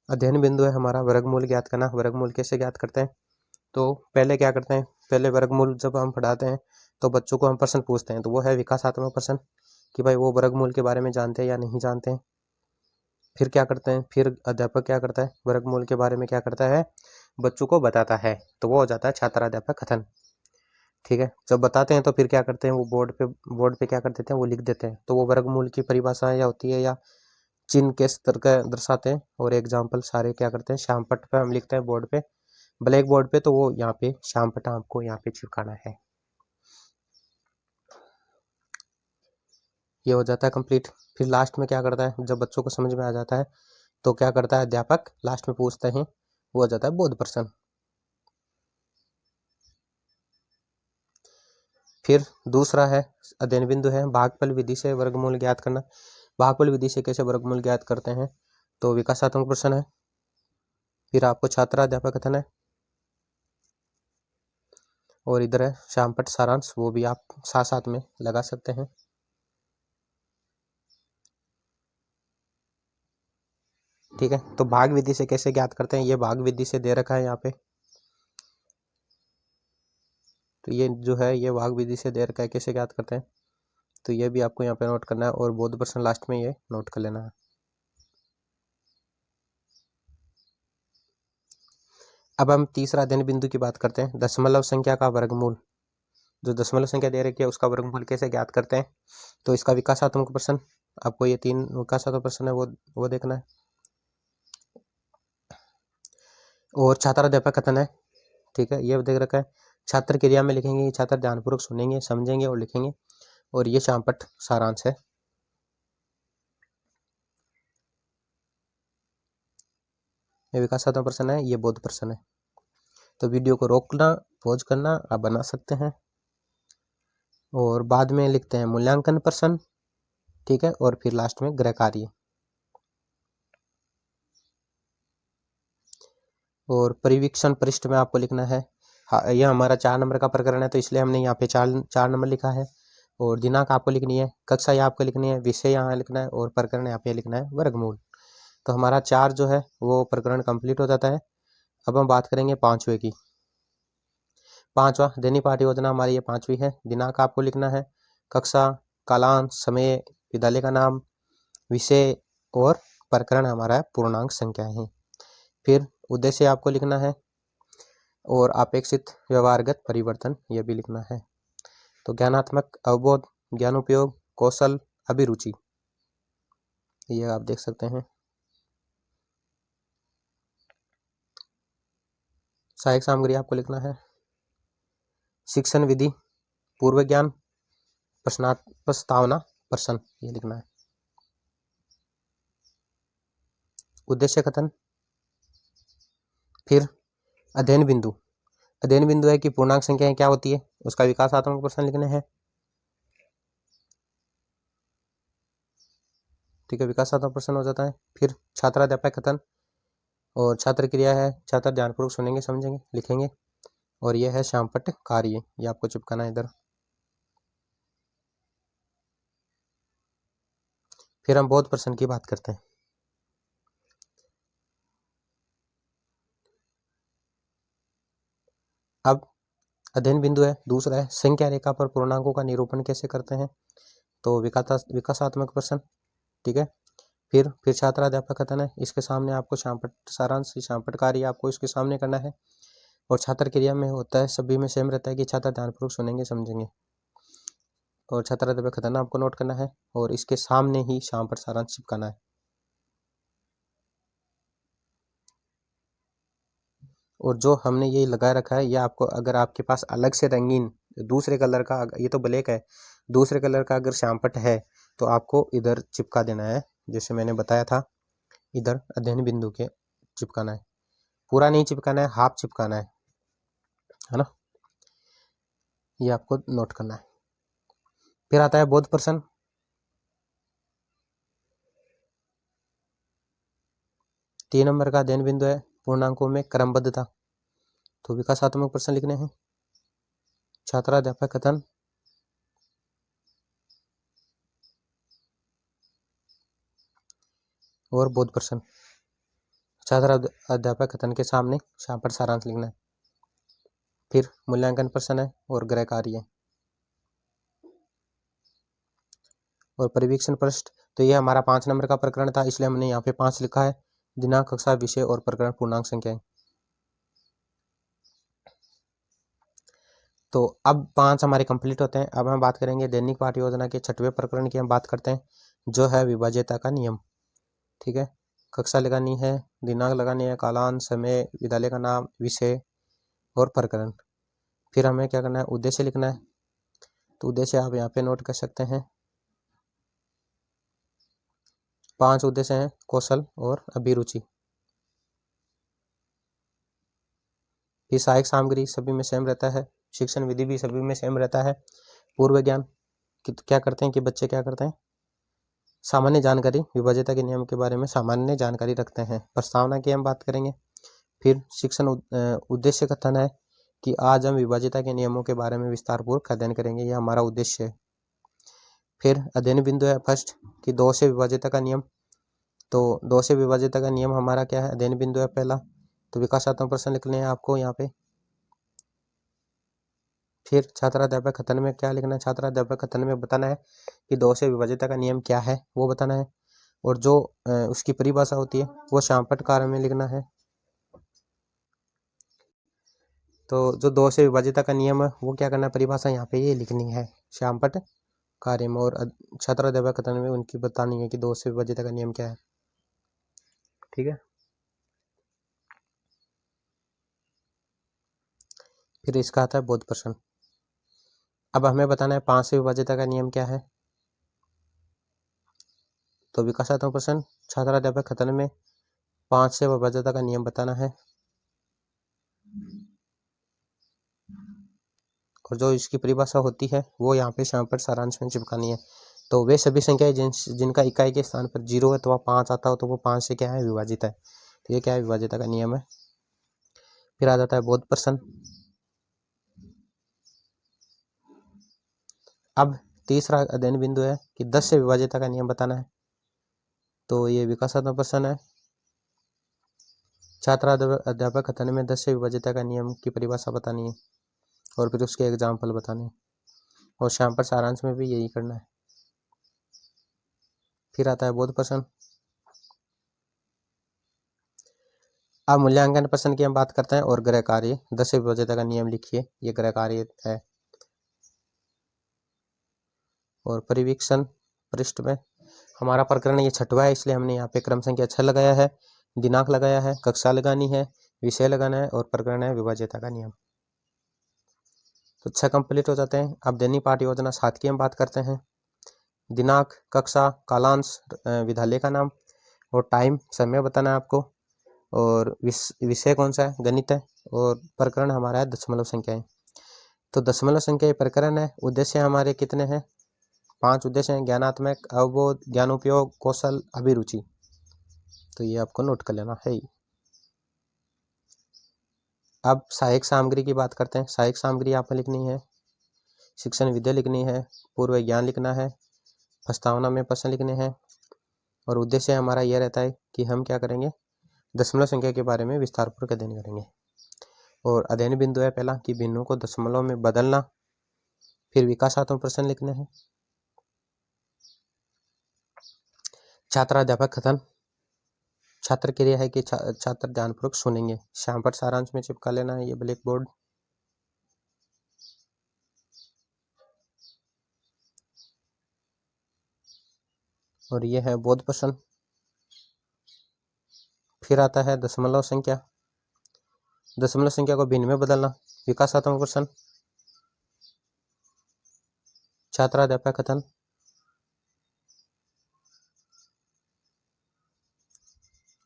अध्ययन बिंदु है हमारा वर्गमूल ज्ञात करना। वर्गमूल कैसे ज्ञात करते हैं, तो पहले क्या करते हैं, पहले वर्गमूल जब हम पढ़ाते हैं तो बच्चों को हम प्रश्न पूछते हैं, तो वो है विकासात्मक प्रश्न, कि भाई वो वर्गमूल के बारे में जानते हैं या नहीं जानते हैं। फिर क्या करते हैं, फिर अध्यापक क्या करता है, वर्गमूल के बारे में क्या करता है, बच्चों को बताता है, तो वो हो जाता है छात्राध्यापक कथन। ठीक है, जब बताते हैं तो फिर क्या करते हैं, वो बोर्ड पे क्या कर देते हैं, वो लिख देते हैं, तो वो वर्गमूल की परिभाषा या होती है या चिन्ह के स्तर का दर्शाते हैं। और एग्जाम्पल सारे क्या करते हैं, श्यामपट्ट पे हम लिखते हैं, बोर्ड पे, ब्लैक बोर्ड पे, तो वो यहाँ पे श्यामपट्ट आपको यहाँ पे चिपकाना है। ये हो जाता है कंप्लीट। फिर लास्ट में क्या करता है, जब बच्चों को समझ में आ जाता है तो क्या करता है अध्यापक, लास्ट में पूछते हैं, वो हो जाता है बोध प्रश्न। फिर दूसरा है अध्ययन बिंदु है भागफल विधि से वर्गमूल ज्ञात करना। भागफल विधि से कैसे वर्गमूल ज्ञात करते हैं, तो विकासात्मक प्रश्न है। फिर आपको छात्राध्यापक कथन है, और इधर है श्यामपट्ट सारांश, वो भी आप साथ साथ में लगा सकते हैं। ठीक है, तो भाग विधि से कैसे ज्ञात करते हैं, ये भाग विधि से दे रखा है यहाँ पे, तो ये जो है ये भाग विधि से दे रखा है, कैसे ज्ञात करते हैं, तो ये भी आपको यहाँ पे नोट करना है, और बोध प्रश्न लास्ट में ये नोट कर लेना है। अब हम तीसरा अध्ययन बिंदु की बात करते हैं, दशमलव संख्या का वर्गमूल। जो दशमलव संख्या दे रखी है उसका वर्गमूल कैसे ज्ञात करते हैं, तो इसका विकासात्मक प्रश्न, आपको ये 3 विकासात्मक प्रश्न है वो देखना है। और छात्राध्यापक कथन है, ठीक है, ये देख रखा है। छात्र क्रिया में लिखेंगे, छात्र ध्यानपूर्वक सुनेंगे, समझेंगे और लिखेंगे। और ये शामपट सारांश है। ये विकासात्मक प्रश्न है, ये बोध प्रश्न है। तो वीडियो को रोकना, पॉज करना, आप बना सकते हैं और बाद में लिखते हैं मूल्यांकन प्रश्न, ठीक है, और फिर लास्ट में गृह कार्य। और परिवीक्षण पृष्ठ में आपको लिखना है, यह हमारा 4 नंबर का प्रकरण है तो इसलिए हमने यहाँ पे 4 नंबर लिखा है। और दिनांक आपको लिखनी है, कक्षा यहाँ आपको लिखनी है, विषय यहाँ लिखना है और प्रकरण यहाँ पे लिखना है वर्गमूल। तो हमारा 4 जो है वो प्रकरण कंप्लीट हो जाता है। अब हम बात करेंगे 5वें की। 5वां दैनिक पाठ्य योजना हमारी ये 5वीं है। दिनांक आपको लिखना है, कक्षा, कालांश, समय, विद्यालय का नाम, विषय और प्रकरण हमारा है पूर्णांक संख्याएं हैं। फिर उद्देश्य आपको लिखना है और अपेक्षित व्यवहारगत परिवर्तन ये भी लिखना है। तो ज्ञानात्मक अवबोध, ज्ञान उपयोग, कौशल, अभिरुचि, ये आप देख सकते हैं। सहायक सामग्री आपको लिखना है, शिक्षण विधि, पूर्व ज्ञान, प्रस्तावना, प्रश्न, ये लिखना है। उद्देश्य कथन, फिर अध्ययन बिंदु। अध्ययन बिंदु है कि पूर्णांक संख्याएं क्या होती है, उसका विकासात्मक प्रश्न लिखने हैं, ठीक है, विकासात्मक प्रश्न हो जाता है। फिर छात्राध्यापक कथन और छात्र क्रिया है, छात्र ध्यानपूर्वक सुनेंगे, समझेंगे, लिखेंगे। और यह है शामपट कार्य, ये आपको चिपकाना है इधर। फिर हम बोध प्रश्न की बात करते हैं। अब अध्ययन बिंदु है, दूसरा है संख्या रेखा पर पूर्णांकों का निरूपण कैसे करते हैं, तो विकासात्मक प्रश्न, ठीक है। फिर छात्राध्यापक कथन है, इसके सामने आपको शामपट सारांश, शामपट कार्य आपको इसके सामने करना है। और छात्र क्रिया में होता है, सभी में सेम रहता है कि छात्र ध्यानपूर्वक सुनेंगे, समझेंगे। और छात्राध्यापक कथन आपको नोट करना है और इसके सामने ही शामपट सारांश चिपकाना है। और जो हमने ये लगा रखा है, ये आपको, अगर आपके पास अलग से रंगीन दूसरे कलर का, ये तो ब्लैक है, दूसरे कलर का अगर श्यामपट्ट है तो आपको इधर चिपका देना है, जैसे मैंने बताया था, इधर अध्ययन बिंदु के चिपकाना है। पूरा नहीं चिपकाना है, हाफ चिपकाना है ना, ये आपको नोट करना है। फिर आता है बोध प्रश्न। तीन नंबर का अध्ययन बिंदु है पूर्णांकों में क्रमबद्धता, तो विकासात्मक प्रश्न लिखने हैं, छात्राध्यापक कथन और बोध प्रश्न। छात्र अध्यापक कथन के सामने शामपट सारांश लिखना है। फिर मूल्यांकन प्रश्न है और गृह कार्य और परिवीक्षण पृष्ठ। तो ये हमारा 5 नंबर का प्रकरण था, इसलिए हमने यहाँ पे 5 लिखा है। दिनांक, कक्षा, विषय और प्रकरण पूर्णांक संख्याएं। तो अब 5 हमारे कंप्लीट होते हैं। अब हम बात करेंगे दैनिक पाठ्य योजना के 6वें प्रकरण की हम बात करते हैं, जो है विभाज्यता का नियम, ठीक है। कक्षा लगानी है, दिनांक लगानी है, कालांश, समय, विद्यालय का नाम, विषय और प्रकरण। फिर हमें क्या करना है, उद्देश्य लिखना है। तो उद्देश्य आप यहाँ पे नोट कर सकते हैं, 5 उद्देश्य हैं, कौशल और अभिरुचि। फिर सहायक सामग्री सभी में सेम रहता है, शिक्षण विधि भी सभी में सेम रहता है। पूर्व ज्ञान क्या करते हैं कि बच्चे क्या करते हैं, सामान्य जानकारी, विभाज्यता के नियम के बारे में सामान्य जानकारी रखते हैं। प्रस्तावना की हम बात करेंगे। फिर शिक्षण उद्देश्य कथन है कि आज हम विभाज्यता के नियमों के बारे में विस्तारपूर्वक अध्ययन करेंगे, यह हमारा उद्देश्य है। फिर अध्ययन बिंदु है फर्स्ट कि 2 से विभाज्यता का नियम। तो 2 से विभाज्यता का नियम हमारा क्या है, अध्ययन बिंदु है पहला। तो विकासात्मक प्रश्न लिखने हैं आपको यहाँ पे। फिर छात्राध्यापक कथन में क्या लिखना है, छात्राध्यापक कथन में बताना है कि 2 से विभाज्यता का नियम क्या है, वो बताना है। और जो उसकी परिभाषा होती है वो शामपट कार्य में लिखना है। तो जो 2 से विभाज्यता का नियम है वो क्या करना है, परिभाषा यहाँ पे ये लिखनी है शामपट कार्य में। और छात्राध्यापक कथन में उनकी बतानी है कि 2 से विभाज्यता का नियम क्या है, ठीक है। फिर इसका आता है बोध प्रश्न। अब हमें बताना है 5 से विभाज्यता का नियम क्या है। तो विकासात्मक प्रश्न छात्राध्यापक कथन में 5 से विभाज्यता का नियम बताना है, और जो इसकी परिभाषा होती है वो यहाँ पर सारांश में चिपकानी है। तो वे सभी संख्याएं जिनका इकाई के स्थान पर 0 है तो वह 5 आता हो तो वो 5 से क्या है, विभाजित है। तो ये क्या है, विभाज्यता का नियम है। फिर आ जाता है बोध प्रश्न। अब तीसरा अध्ययन बिंदु है कि 10 से विभाज्यता का नियम बताना है। तो ये विकासात्मक प्रश्न है। छात्र अध्यापक कथन में 10 से विभाज्यता का नियम की परिभाषा बतानी है और फिर उसके एग्जाम्पल बताने हैं, और शाम पर सारांश में भी यही करना है। फिर आता है बोध प्रश्न। अब मूल्यांकन प्रश्न की हम बात करते हैं, और गृह कार्य 10 से विभाज्यता का नियम लिखिए, ये गृह कार्य है। और परिवीक्षण पृष्ठ में हमारा प्रकरण ये 6वां है, इसलिए हमने यहाँ पे क्रम संख्या 6 लगाया है, दिनांक लगाया है, कक्षा लगानी है, विषय लगाना है, और प्रकरण है विभाज्यता का नियम। तो 6 कंप्लीट हो जाते हैं। अब दैनिक पाठ योजना 7 की हम बात करते हैं। दिनांक, कक्षा, कालांश, विद्यालय का नाम और टाइम, समय बताना है आपको, और विषय कौन सा है, गणित है, और प्रकरण हमारा है दशमलव संख्याएं। तो दशमलव संख्या प्रकरण है। उद्देश्य हमारे कितने हैं, 5 उद्देश्य हैं: ज्ञानात्मक, अवबोध, ज्ञान उपयोग, कौशल, अभिरुचि। तो ये आपको नोट कर लेना है। अब सहायक सामग्री की बात करते हैं। सहायक सामग्री आपको लिखनी है, शिक्षण विद्या लिखनी है, पूर्व ज्ञान लिखना है, प्रस्तावना में प्रश्न लिखने हैं, और उद्देश्य हमारा यह रहता है कि हम क्या करेंगे, दशमलव संख्या के बारे में विस्तारपूर्वक अध्ययन करेंगे। और अध्ययन बिंदु है पहला कि भिन्नों को दशमलव में बदलना। फिर विकासात्मक प्रश्न लिखने हैं। छात्राध्यापक कथन, छात्र क्रिया है कि छात्र ध्यानपूर्वक सुनेंगे। शाम पर सारांश में चिपका लेना है ये ब्लैक बोर्ड। और ये है बोध प्रश्न। फिर आता है दशमलव संख्या, दशमलव संख्या को भिन्न में बदलना। विकासात्मक प्रश्न, छात्राध्यापक कथन,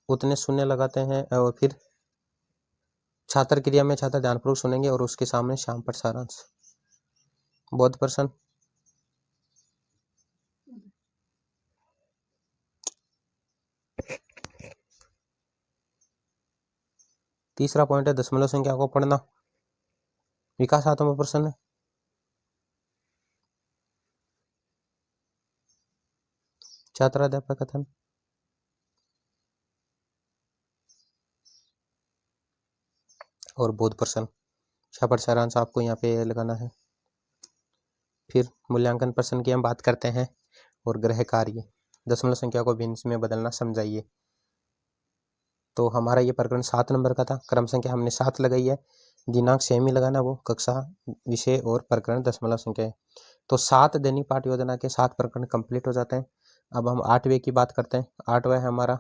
उतने शून्य लगाते हैं, और फिर छात्र क्रिया में छात्र ध्यानपूर्वक सुनेंगे और उसके सामने शाम पर सारांश। बोध प्रश्न, तीसरा पॉइंट है दशमलव संख्या को पढ़ना। विकासात्मक प्रश्न, छात्राध्यापक कथन, और बोध प्रश्न। शाम पर सारांश आपको यहाँ पे लगाना है। फिर मूल्यांकन प्रश्न की हम बात करते हैं, और गृह कार्य दशमलव संख्या को भिन्न में बदलना समझाइए। तो हमारा ये प्रकरण 7 नंबर का था। क्रम संख्या हमने 7 लगाई है, दिनांक सेम ही लगाना, वो कक्षा, विषय और प्रकरण दशमलव संख्या है। तो 7 दैनिक पाठ योजना के 7 प्रकरण कंप्लीट हो जाते हैं। अब हम 8वें की बात करते हैं। 8वां है हमारा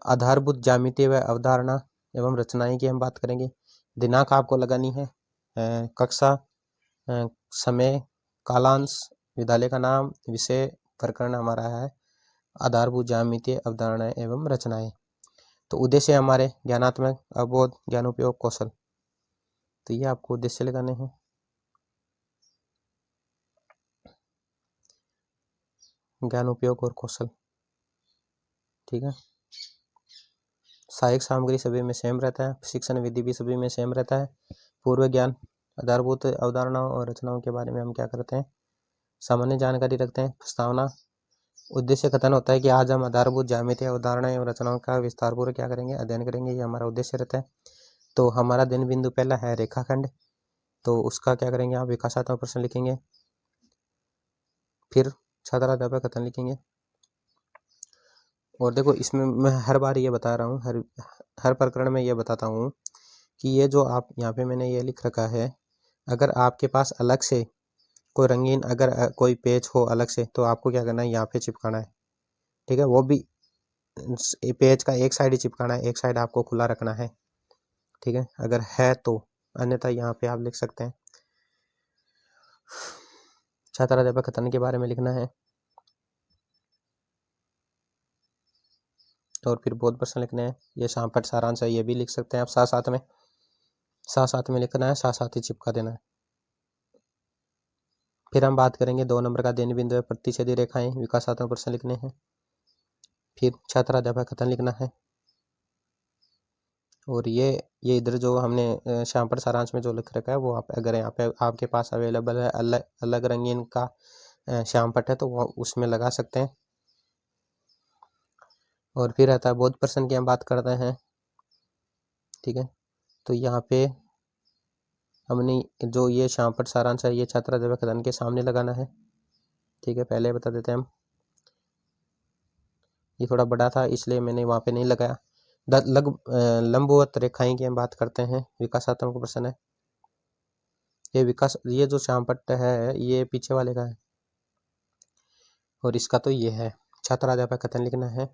आधारभूत ज्यामिति व अवधारणा एवं रचनाएं की हम बात करेंगे। दिनांक आपको लगानी है, कक्षा, समय, कालांश, विद्यालय का नाम, विषय, प्रकरण हमारा है आधारभूत ज्यामितीय अवधारणाएं एवं रचनाएं। तो उद्देश्य हमारे ज्ञानात्मक, अवबोध, ज्ञान उपयोग, कौशल। तो ये आपको उद्देश्य लगाने हैं। ज्ञान उपयोग और कौशल, ठीक है। सहायक सामग्री सभी में सेम रहता है, शिक्षण विधि भी सभी में सेम रहता है। पूर्व ज्ञान, आधारभूत अवधारणाओं और रचनाओं के बारे में हम क्या करते हैं, सामान्य जानकारी रखते हैं। प्रस्तावना, उद्देश्य कथन होता है कि आज हम आधारभूत ज्यामितीय अवधारणा एवं रचनाओं का विस्तारपूर्वक क्या करेंगे, अध्ययन करेंगे। ये हमारा उद्देश्य रहता है। तो हमारा दिन बिंदु पहला है रेखाखंड, तो उसका क्या करेंगे, आप विकासात्मक प्रश्न लिखेंगे। फिर छात्राध्यापक कथन लिखेंगे। और देखो इसमें मैं हर बार ये बता रहा हूँ, हर प्रकरण में ये बताता हूँ कि ये जो आप यहाँ पे मैंने ये लिख रखा है, अगर आपके पास अलग से कोई रंगीन अगर कोई पेज हो अलग से, तो आपको क्या करना है, यहाँ पे चिपकाना है, ठीक है। वो भी पेज का एक साइड ही चिपकाना है, एक साइड आपको खुला रखना है, ठीक है, अगर है तो, अन्यथा यहाँ पे आप लिख सकते हैं छात्राध्यापक कथन के बारे में लिखना है। और फिर बहुत प्रश्न लिखने हैं, ये शामपट सारांश है, ये भी लिख सकते हैं आप साथ साथ में लिखना है, साथ साथ ही चिपका देना है। फिर हम बात करेंगे 2 नंबर का दिन बिंदु है, प्रतिच्छेदी रेखाएं, विकासात्मक प्रश्न लिखने हैं। फिर छात्राध्यापक कथन लिखना है। और ये इधर जो हमने शामपट सारांश में जो लिख रखा है वो आप अगर यहाँ पे आपके पास अवेलेबल है अलग अलग रंगीन का शामपट है तो वो उसमें लगा सकते हैं। और फिर आता है बौद्ध प्रश्न की हम बात करते हैं। ठीक है, तो यहाँ पे हमने जो ये शामपट सारांश है ये छात्राध्यापक कथन के सामने लगाना है। ठीक है, पहले बता देते हैं हम, ये थोड़ा बड़ा था इसलिए मैंने वहाँ पे नहीं लगाया। लंबवत रेखाएं की हम बात करते हैं, विकासात्मक प्रश्न है। ये जो शामपट्ट है ये पीछे वाले का है और इसका तो ये है। छात्राध्यापक कथन लिखना है।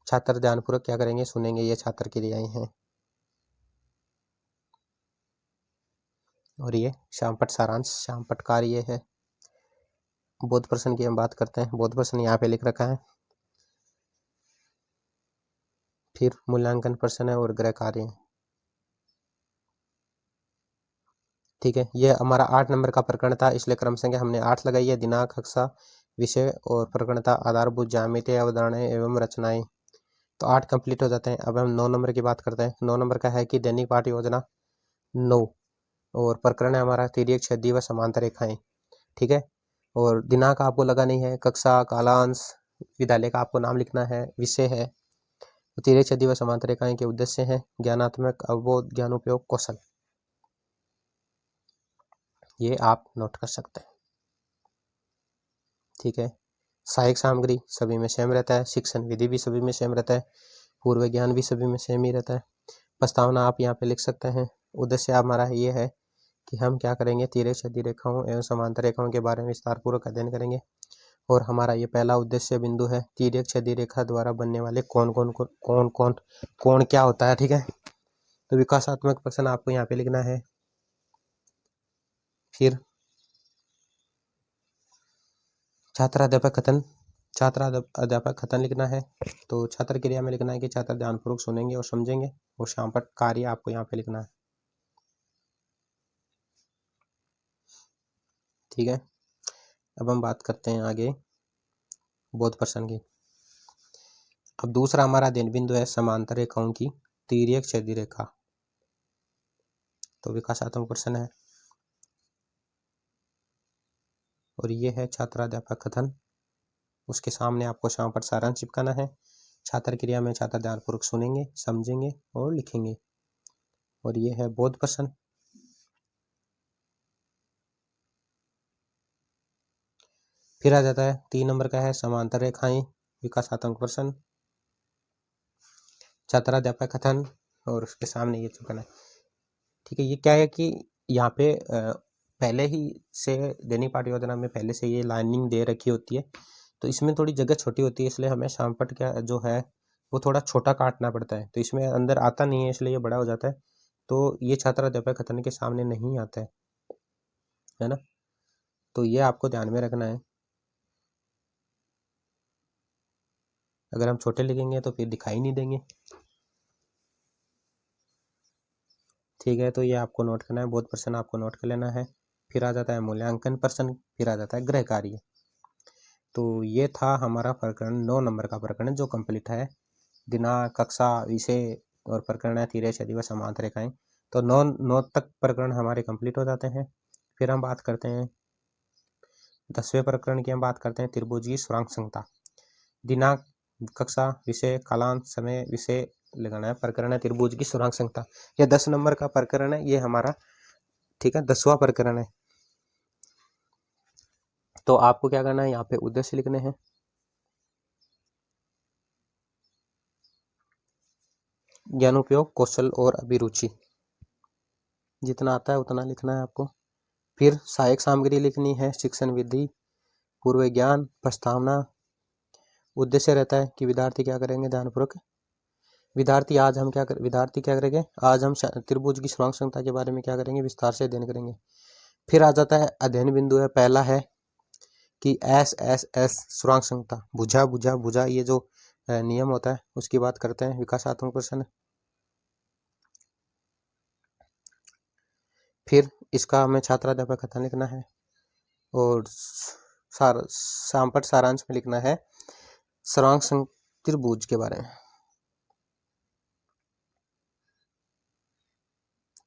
छात्र ध्यानपूर्वक क्या करेंगे, सुनेंगे, ये छात्र के लिए आए हैं। और ये शामपट्ट सारांश, शामपट्ट कार्य है। बौद्ध प्रश्न की हम बात करते हैं, बौद्ध प्रश्न यहाँ पे लिख रखा है। फिर मूल्यांकन प्रश्न है और गृह कार्य है। ठीक है, ये हमारा 8 नंबर का प्रकरण था, इसलिए क्रम संख्या हमने 8 लगाई है। दिनांक, कक्षा, विषय और प्रकरण था आधारभूत ज्यामिति, अवधारणाएं एवं रचनाएं। तो 8 कंप्लीट हो जाते हैं। अब हम 9 नंबर की बात करते हैं। 9 नंबर का है कि दैनिक पाठ योजना 9 और प्रकरण है हमारा तिर्यक, छेदी व समांतर रेखाएं। ठीक है, और दिनांक आपको लगानी है, कक्षा, कालांश, विद्यालय का आपको नाम लिखना है, विषय है, तिर्यक, छेदी व समांतर रेखाएं के उद्देश्य हैं ज्ञानात्मक, अवबोध, ज्ञान उपयोग, कौशल। ये आप नोट कर सकते हैं। ठीक है, सहायक सामग्री सभी में सेम रहता है, शिक्षण विधि भी सभी में सेम रहता है, पूर्व ज्ञान भी सभी में सेम ही रहता है। प्रस्तावना आप यहाँ पे लिख सकते हैं। उद्देश्य हमारा ये है कि हम क्या करेंगे, तिर्यक, छेदी रेखाओं एवं समांतर रेखाओं के बारे में विस्तारपूर्वक अध्ययन करेंगे। और हमारा ये पहला उद्देश्य बिंदु है, तिर्यक छेदी रेखा द्वारा बनने वाले कौन क्या होता है। ठीक है, तो विकासात्मक प्रश्न आपको यहाँ पे लिखना है। फिर छात्राध्यापक कथन लिखना है। तो छात्र क्रिया में लिखना है कि छात्र ध्यानपूर्वक सुनेंगे और समझेंगे, और शामपट्ट कार्य आपको यहाँ पे लिखना है। ठीक है, अब हम बात करते हैं आगे बौद्ध प्रश्न की। अब दूसरा हमारा दिन बिंदु है समांतर रेखाओं की तिर्यक छेदी रेखा। तो विकासात्मक प्रश्न है और ये है छात्राध्यापक कथन। उसके सामने आपको शामपट्ट सारांश चिपकाना है। छात्र क्रिया में छात्र ध्यानपूर्वक सुनेंगे, समझेंगे और लिखेंगे। और ये है बौद्ध प्रश्न। फिर आ जाता है 3 नंबर का है समांतर रेखाएं, विकासात्मक प्रश्न, छात्राध्यापक कथन और उसके सामने ये चिपकाना है। ठीक है, ये क्या है कि यहाँ पे पहले ही से दैनिक पाठ्य योजना में पहले से ये लाइनिंग दे रखी होती है, तो इसमें थोड़ी जगह छोटी होती है, इसलिए हमें शामपट्ट क्या जो है वो थोड़ा छोटा काटना पड़ता है, तो इसमें अंदर आता नहीं है, इसलिए ये बड़ा हो जाता है। तो ये छात्राध्यापक कथन के सामने नहीं आता है ना, तो ये आपको ध्यान में रखना है। अगर हम छोटे लिखेंगे तो फिर दिखाई नहीं देंगे। ठीक है, तो ये आपको नोट करना है, बौद्ध प्रश्न आपको नोट कर लेना है। फिर आ जाता है मूल्यांकन प्रश्न, फिर आ जाता है गृह कार्य। तो ये था हमारा प्रकरण 9 नंबर का प्रकरण जो कंप्लीट है। दिनांक, कक्षा, विषय और प्रकरण है तिर्यक, छेदी व समांतर रेखाएं। तो 9 तक प्रकरण हमारे कंप्लीट हो जाते हैं। फिर हम बात करते हैं 10वें प्रकरण की, हम बात करते हैं त्रिभुजीय सुरांक संहिता। दिनांक, कक्षा, विषय, कालांश, समय, विषय लगाना है। प्रकरण है त्रिभुज की सुरांक संहिता। यह 10 नंबर का प्रकरण है, ये हमारा, ठीक है, 10वां प्रकरण है। तो आपको क्या करना है, यहाँ पे उद्देश्य लिखने हैं। ज्ञान उपयोग, कौशल और अभिरुचि, जितना आता है उतना लिखना है आपको। फिर सहायक सामग्री लिखनी है, शिक्षण विधि, पूर्व ज्ञान, प्रस्तावना। उद्देश्य रहता है कि विद्यार्थी क्या करेंगे, ध्यानपूर्वक विद्यार्थी क्या करेंगे, आज हम त्रिभुज की सुरंग क्षमता के बारे में क्या करेंगे, विस्तार से अध्ययन करेंगे। फिर आ जाता है अध्ययन बिंदु है, पहला है कि एस सुरंग क्षमता, भुजा ये जो नियम होता है उसकी बात करते हैं। विकासात्मक प्रश्न। फिर इसका हमें छात्राध्यापक कथन लिखना है और सारांश में लिखना है सुरंग त्रिभुज के बारे में।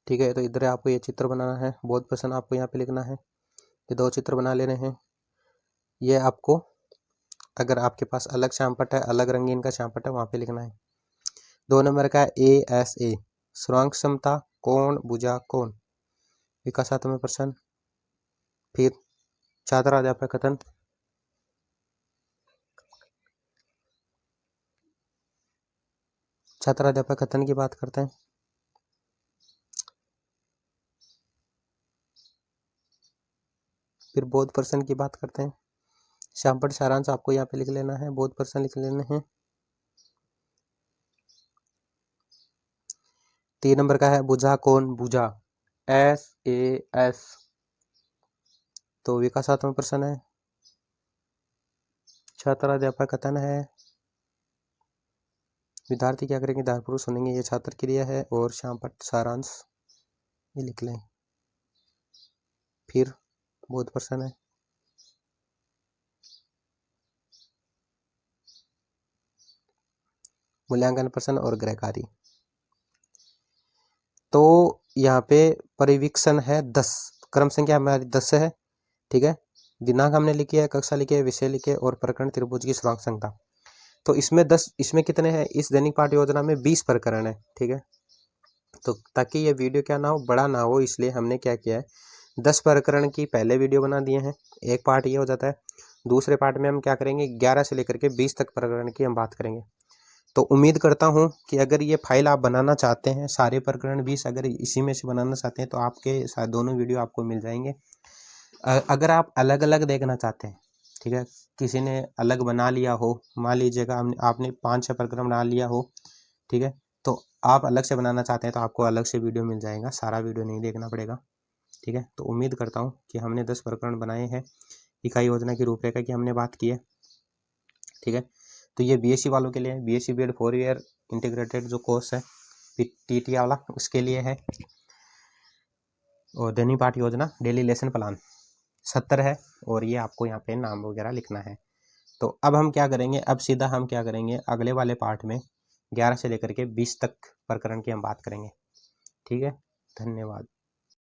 ठीक है, तो इधर आपको ये चित्र बनाना है, बहुत प्रश्न आपको यहाँ पे लिखना है। ये 2 चित्र बना लेने हैं। ये आपको अगर आपके पास अलग श्यामपट्ट है, अलग रंगीन का श्यामपट्ट है, वहाँ पे लिखना है। 2 नंबर का ASA सुरंग क्षमता कोण भुजा कोण, विकासात्मक प्रश्न। फिर छात्राध्यापक कथन। छात्राध्यापक कथन की बात करते हैं। फिर बोध प्रश्न की बात करते हैं। श्यामपट्ट सारांश आपको यहाँ पे लिख लेना है, बोध प्रश्न लिख लेने हैं। 3 नंबर का है भुजा कोण भुजा, SAS, तो विकासात्मक प्रश्न है। छात्राध्यापक कथन है। विद्यार्थी क्या करेंगे, ध्यानपूर्वक सुनेंगे, ये छात्र क्रिया है और श्यामपट्ट सारांश ये लिख लें। फिर बोध प्रश्न है। मूल्यांकन प्रश्न और गृह कार्य। तो यहाँ पे परिवीक्षण है 10, क्रम संख्या हमारी 10 है। ठीक है, दिनांक हमने लिखी है, कक्षा लिखी है, विषय लिखे और प्रकरण त्रिभुज की सुरंग क्षमता। तो इसमें 10, इसमें कितने हैं, इस दैनिक पाठ्य योजना में 20 प्रकरण है। ठीक है, तो ताकि ये वीडियो क्या ना हो, बड़ा ना हो, इसलिए हमने क्या किया है, 10 प्रकरण की पहले वीडियो बना दिए हैं। एक पार्ट ये हो जाता है। दूसरे पार्ट में हम क्या करेंगे, 11 से लेकर के 20 तक प्रकरण की हम बात करेंगे। तो उम्मीद करता हूं कि अगर ये फाइल आप बनाना चाहते हैं, सारे प्रकरण 20 अगर इसी में से बनाना चाहते हैं, तो आपके साथ दोनों वीडियो आपको मिल जाएंगे। अगर आप अलग अलग देखना चाहते हैं, ठीक है, किसी ने अलग बना लिया हो, मान लीजिएगा आपने 5-6 प्रकरण बना लिया हो, ठीक है, तो आप अलग से बनाना चाहते हैं तो आपको अलग से वीडियो मिल जाएगा, सारा वीडियो नहीं देखना पड़ेगा। ठीक है, तो उम्मीद करता हूँ कि हमने 10 प्रकरण बनाए हैं। इकाई योजना की रूपरेखा की हमने बात की है। ठीक है, तो ये BSc वालों के लिए, BSc B.Ed 4 ईयर इंटीग्रेटेड जो कोर्स है TT वाला, उसके लिए है। और दैनिक पाठ योजना डेली लेसन प्लान 70 है, और ये आपको यहाँ पे नाम वगैरह लिखना है। तो अब हम क्या करेंगे, अब सीधा हम क्या करेंगे, अगले वाले पार्ट में 11 से लेकर के 20 तक प्रकरण की हम बात करेंगे। ठीक है, धन्यवाद।